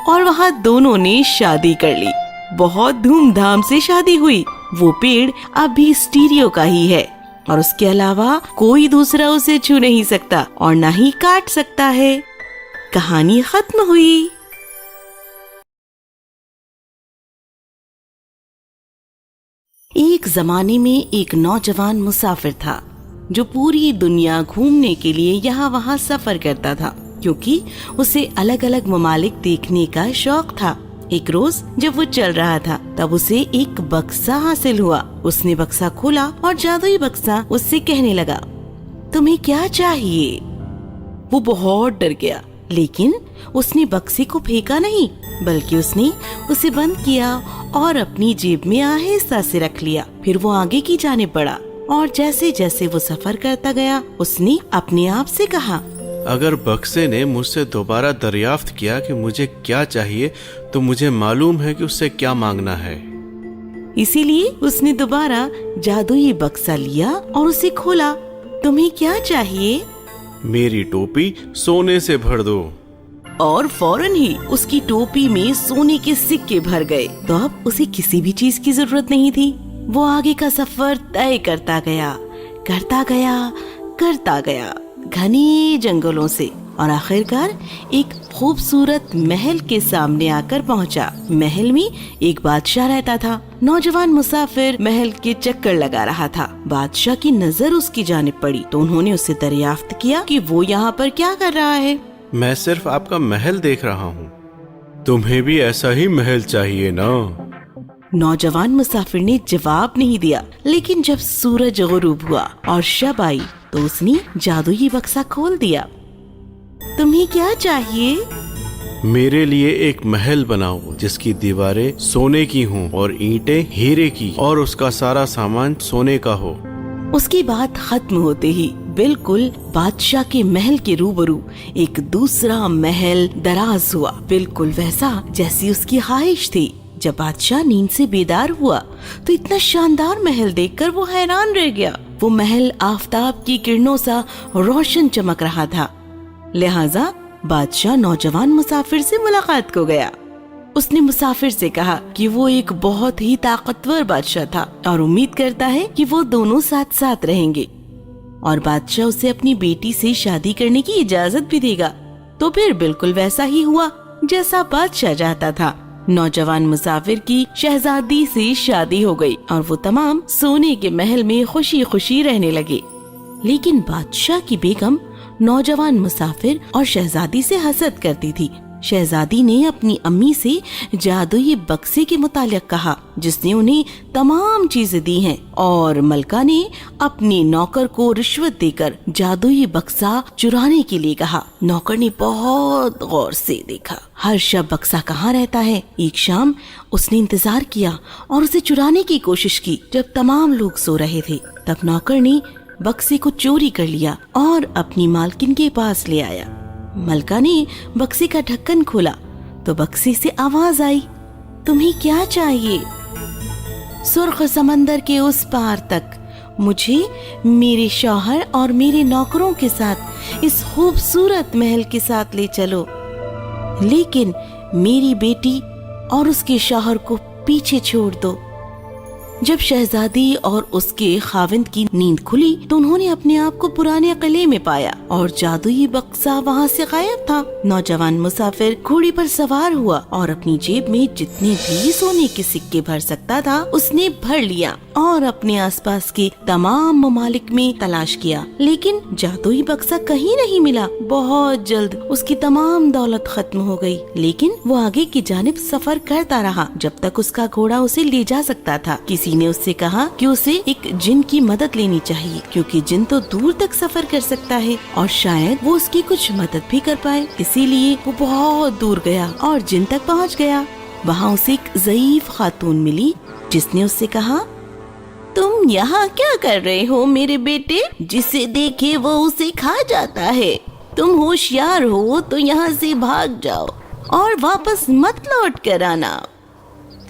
और वहाँ दोनों ने शादी कर ली। बहुत धूमधाम से शादी हुई। वो पेड़ अभी स्टीरियो का ही है और उसके अलावा कोई दूसरा उसे छू नहीं सकता और न ही काट सकता है। कहानी खत्म हुई। एक जमाने में एक नौजवान मुसाफिर था जो पूरी दुनिया घूमने के लिए यहाँ वहाँ सफर करता था, क्योंकि उसे अलग अलग ममालिक देखने का शौक था। एक रोज जब वो चल रहा था, तब उसे एक बक्सा हासिल हुआ। उसने बक्सा खोला और जादुई बक्सा उससे कहने लगा, तुम्हें क्या चाहिए? वो बहुत डर गया, लेकिन उसने बक्से को फेंका नहीं, बल्कि उसने उसे बंद किया और अपनी जेब में आहिस्ता से रख लिया। फिर वो आगे की जानिब बढ़ा और जैसे जैसे वो सफर करता गया, उसने अपने आप से कहा, अगर बक्से ने मुझसे दोबारा दरियाफ्त किया कि मुझे क्या चाहिए, तो मुझे मालूम है कि उससे क्या मांगना है। इसीलिए उसने दोबारा जादुई बक्सा लिया और उसे खोला। तुम्हें क्या चाहिए? मेरी टोपी सोने से भर दो। और फौरन ही उसकी टोपी में सोने के सिक्के भर गए। तो अब उसे किसी भी चीज की जरूरत नहीं थी। वो आगे का सफर तय करता गया, करता गया, करता गया, घने जंगलों से اور آخرکار ایک خوبصورت محل کے سامنے آ کر پہنچا۔ محل میں ایک بادشاہ رہتا تھا۔ نوجوان مسافر محل کے چکر لگا رہا تھا۔ بادشاہ کی نظر اس کی جانب پڑی تو انہوں نے اس سے دریافت کیا کہ وہ یہاں پر کیا کر رہا ہے۔ میں صرف آپ کا محل دیکھ رہا ہوں، تمہیں بھی ایسا ہی محل چاہیے نا؟ نوجوان مسافر نے جواب نہیں دیا، لیکن جب سورج غروب ہوا اور شب آئی تو اس نے جادوئی بکسا کھول دیا۔ تمہیں کیا چاہیے؟ میرے لیے ایک محل بناؤ جس کی دیواریں سونے کی ہوں اور اینٹیں ہیرے کی اور اس کا سارا سامان سونے کا ہو۔ اس کی بات ختم ہوتے ہی بالکل بادشاہ کے محل کے روبرو ایک دوسرا محل دراز ہوا، بالکل ویسا جیسی اس کی خواہش تھی۔ جب بادشاہ نیند سے بیدار ہوا تو اتنا شاندار محل دیکھ کر وہ حیران رہ گیا۔ وہ محل آفتاب کی کرنوں سا روشن چمک رہا تھا، لہٰذا بادشاہ نوجوان مسافر سے ملاقات کو گیا۔ اس نے مسافر سے کہا کہ وہ ایک بہت ہی طاقتور بادشاہ تھا اور امید کرتا ہے کہ وہ دونوں ساتھ ساتھ رہیں گے، اور بادشاہ اسے اپنی بیٹی سے شادی کرنے کی اجازت بھی دے گا۔ تو پھر بالکل ویسا ہی ہوا جیسا بادشاہ چاہتا تھا۔ نوجوان مسافر کی شہزادی سے شادی ہو گئی اور وہ تمام سونے کے محل میں خوشی خوشی رہنے لگے۔ لیکن بادشاہ کی بیگم نوجوان مسافر اور شہزادی سے حسد کرتی تھی۔ شہزادی نے اپنی امی سے جادوئی بکسے کے متعلق کہا جس نے انہیں تمام چیزیں دی ہیں، اور ملکہ نے اپنی نوکر کو رشوت دے کر جادوئی بکسا چرانے کے لیے کہا۔ نوکر نے بہت غور سے دیکھا ہر شب بکسا کہاں رہتا ہے۔ ایک شام اس نے انتظار کیا اور اسے چرانے کی کوشش کی۔ جب تمام لوگ سو رہے تھے تب نوکر نے بکسے کو چوری کر لیا اور اپنی مالکن کے پاس لے آیا۔ ملکہ نے بکسے کا ڈھکن کھولا تو بکسے سے آواز آئی، تمہیں کیا چاہیے؟ سرخ سمندر کے اس پار تک مجھے میرے شوہر اور میرے نوکروں کے ساتھ اس خوبصورت محل کے ساتھ لے چلو، لیکن میری بیٹی اور اس کے شوہر کو پیچھے چھوڑ دو۔ جب شہزادی اور اس کے خاوند کی نیند کھلی تو انہوں نے اپنے آپ کو پرانے قلعے میں پایا اور جادوئی بکسا وہاں سے غائب تھا۔ نوجوان مسافر گھوڑی پر سوار ہوا اور اپنی جیب میں جتنے بھی سونے کے سکے بھر سکتا تھا اس نے بھر لیا اور اپنے آس پاس کے تمام ممالک میں تلاش کیا، لیکن جادوئی بکسا کہیں نہیں ملا۔ بہت جلد اس کی تمام دولت ختم ہو گئی، لیکن وہ آگے کی جانب سفر کرتا رہا جب تک اس کا گھوڑا اسے لے جا سکتا تھا۔ کسی نے اس سے کہا کہ اسے ایک جن کی مدد لینی چاہیے کیونکہ جن تو دور تک سفر کر سکتا ہے اور شاید وہ اس کی کچھ مدد بھی کر پائے۔ اسی لیے وہ بہت دور گیا اور جن تک پہنچ گیا۔ وہاں اسے ایک ضعیف خاتون ملی جس نے اس سے کہا، تم یہاں کیا کر رہے ہو میرے بیٹے؟ جسے دیکھے وہ اسے کھا جاتا ہے۔ تم ہوشیار ہو تو یہاں سے بھاگ جاؤ اور واپس مت لوٹ کر آنا۔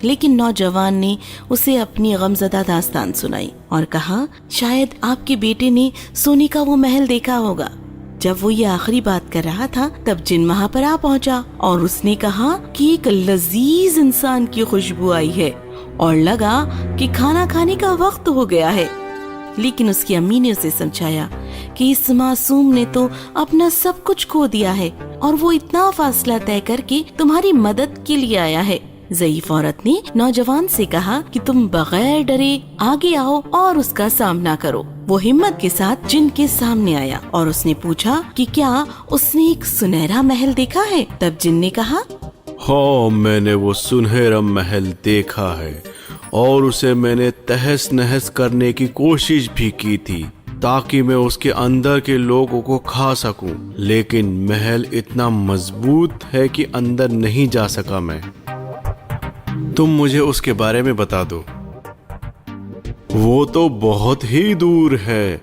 لیکن نوجوان نے اسے اپنی غمزدہ داستان سنائی اور کہا، شاید آپ کے بیٹے نے سونے کا وہ محل دیکھا ہوگا۔ جب وہ یہ آخری بات کر رہا تھا تب جن وہاں پر آ پہنچا اور اس نے کہا کہ ایک لذیذ انسان کی خوشبو آئی ہے اور لگا کہ کھانا کھانے کا وقت ہو گیا ہے۔ لیکن اس کی امی نے اسے سمجھایا کہ اس معصوم نے تو اپنا سب کچھ کھو دیا ہے اور وہ اتنا فاصلہ طے کر کے تمہاری مدد کے لیے آیا ہے۔ ضعیف عورت نے نوجوان سے کہا کہ تم بغیر ڈرے آگے آؤ اور اس کا سامنا کرو۔ وہ ہمت کے ساتھ جن کے سامنے آیا اور اس نے پوچھا کہ کیا اس نے ایک سنہرا محل دیکھا ہے؟ تب جن نے کہا، ہاں میں نے وہ سنہرا محل دیکھا ہے اور اسے میں نے تہس نہس کرنے کی کوشش بھی کی تھی تاکہ میں اس کے اندر کے لوگوں کو کھا سکوں، لیکن محل اتنا مضبوط ہے کہ اندر نہیں جا سکا میں۔ تم مجھے اس کے بارے میں بتا دو۔ وہ تو بہت ہی دور ہے،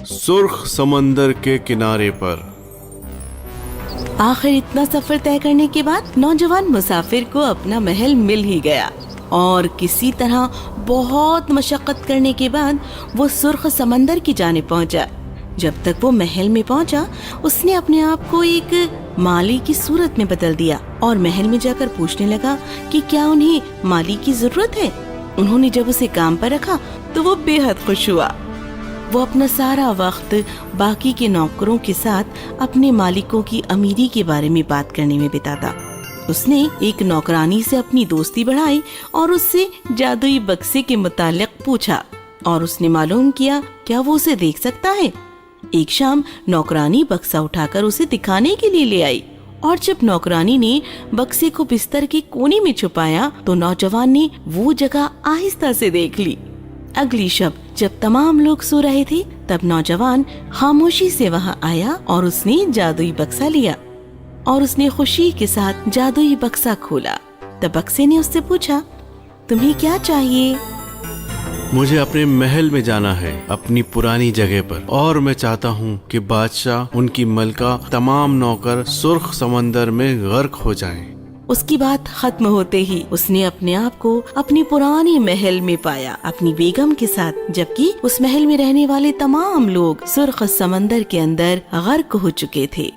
سرخ سمندر کے کنارے پر۔ آخر اتنا سفر طے کرنے کے بعد نوجوان مسافر کو اپنا محل مل ہی گیا اور کسی طرح بہت مشقت کرنے کے بعد وہ سرخ سمندر کی جانب پہنچا۔ جب تک وہ محل میں پہنچا اس نے اپنے آپ کو ایک مالی کی صورت میں بدل دیا اور محل میں جا کر پوچھنے لگا کہ کیا انہیں مالی کی ضرورت ہے۔ انہوں نے جب اسے کام پر رکھا تو وہ بے حد خوش ہوا۔ वो अपना सारा वक्त बाकी के नौकरों के साथ अपने मालिकों की अमीरी के बारे में बात करने में बिताता। उसने एक नौकरानी से अपनी दोस्ती बढ़ाई और उससे जादुई बक्से के मुतालिक पूछा और उसने मालूम किया क्या वो उसे देख सकता है। एक शाम नौकरानी बक्सा उठाकर उसे दिखाने के लिए ले आई और जब नौकरानी ने बक्से को बिस्तर के कोने में छुपाया तो नौजवान ने वो जगह आहिस्ता से देख ली। अगली शब जब तमाम लोग सो रहे थे तब नौजवान खामोशी से वहां आया और उसने जादुई बक्सा लिया और उसने खुशी के साथ जादुई बक्सा खोला। तब बक्से ने उससे पूछा, तुम्हें क्या चाहिए? मुझे अपने महल में जाना है, अपनी पुरानी जगह पर, और मैं चाहता हूँ कि बादशाह, उनकी मलका, तमाम नौकर सुर्ख समंदर में गर्क हो जाएं। उसकी बात खत्म होते ही उसने अपने आप को अपनी पुरानी महल में पाया अपनी बेगम के साथ, जबकि उस महल में रहने वाले तमाम लोग सुर्ख समंदर के अंदर गर्क हो चुके थे।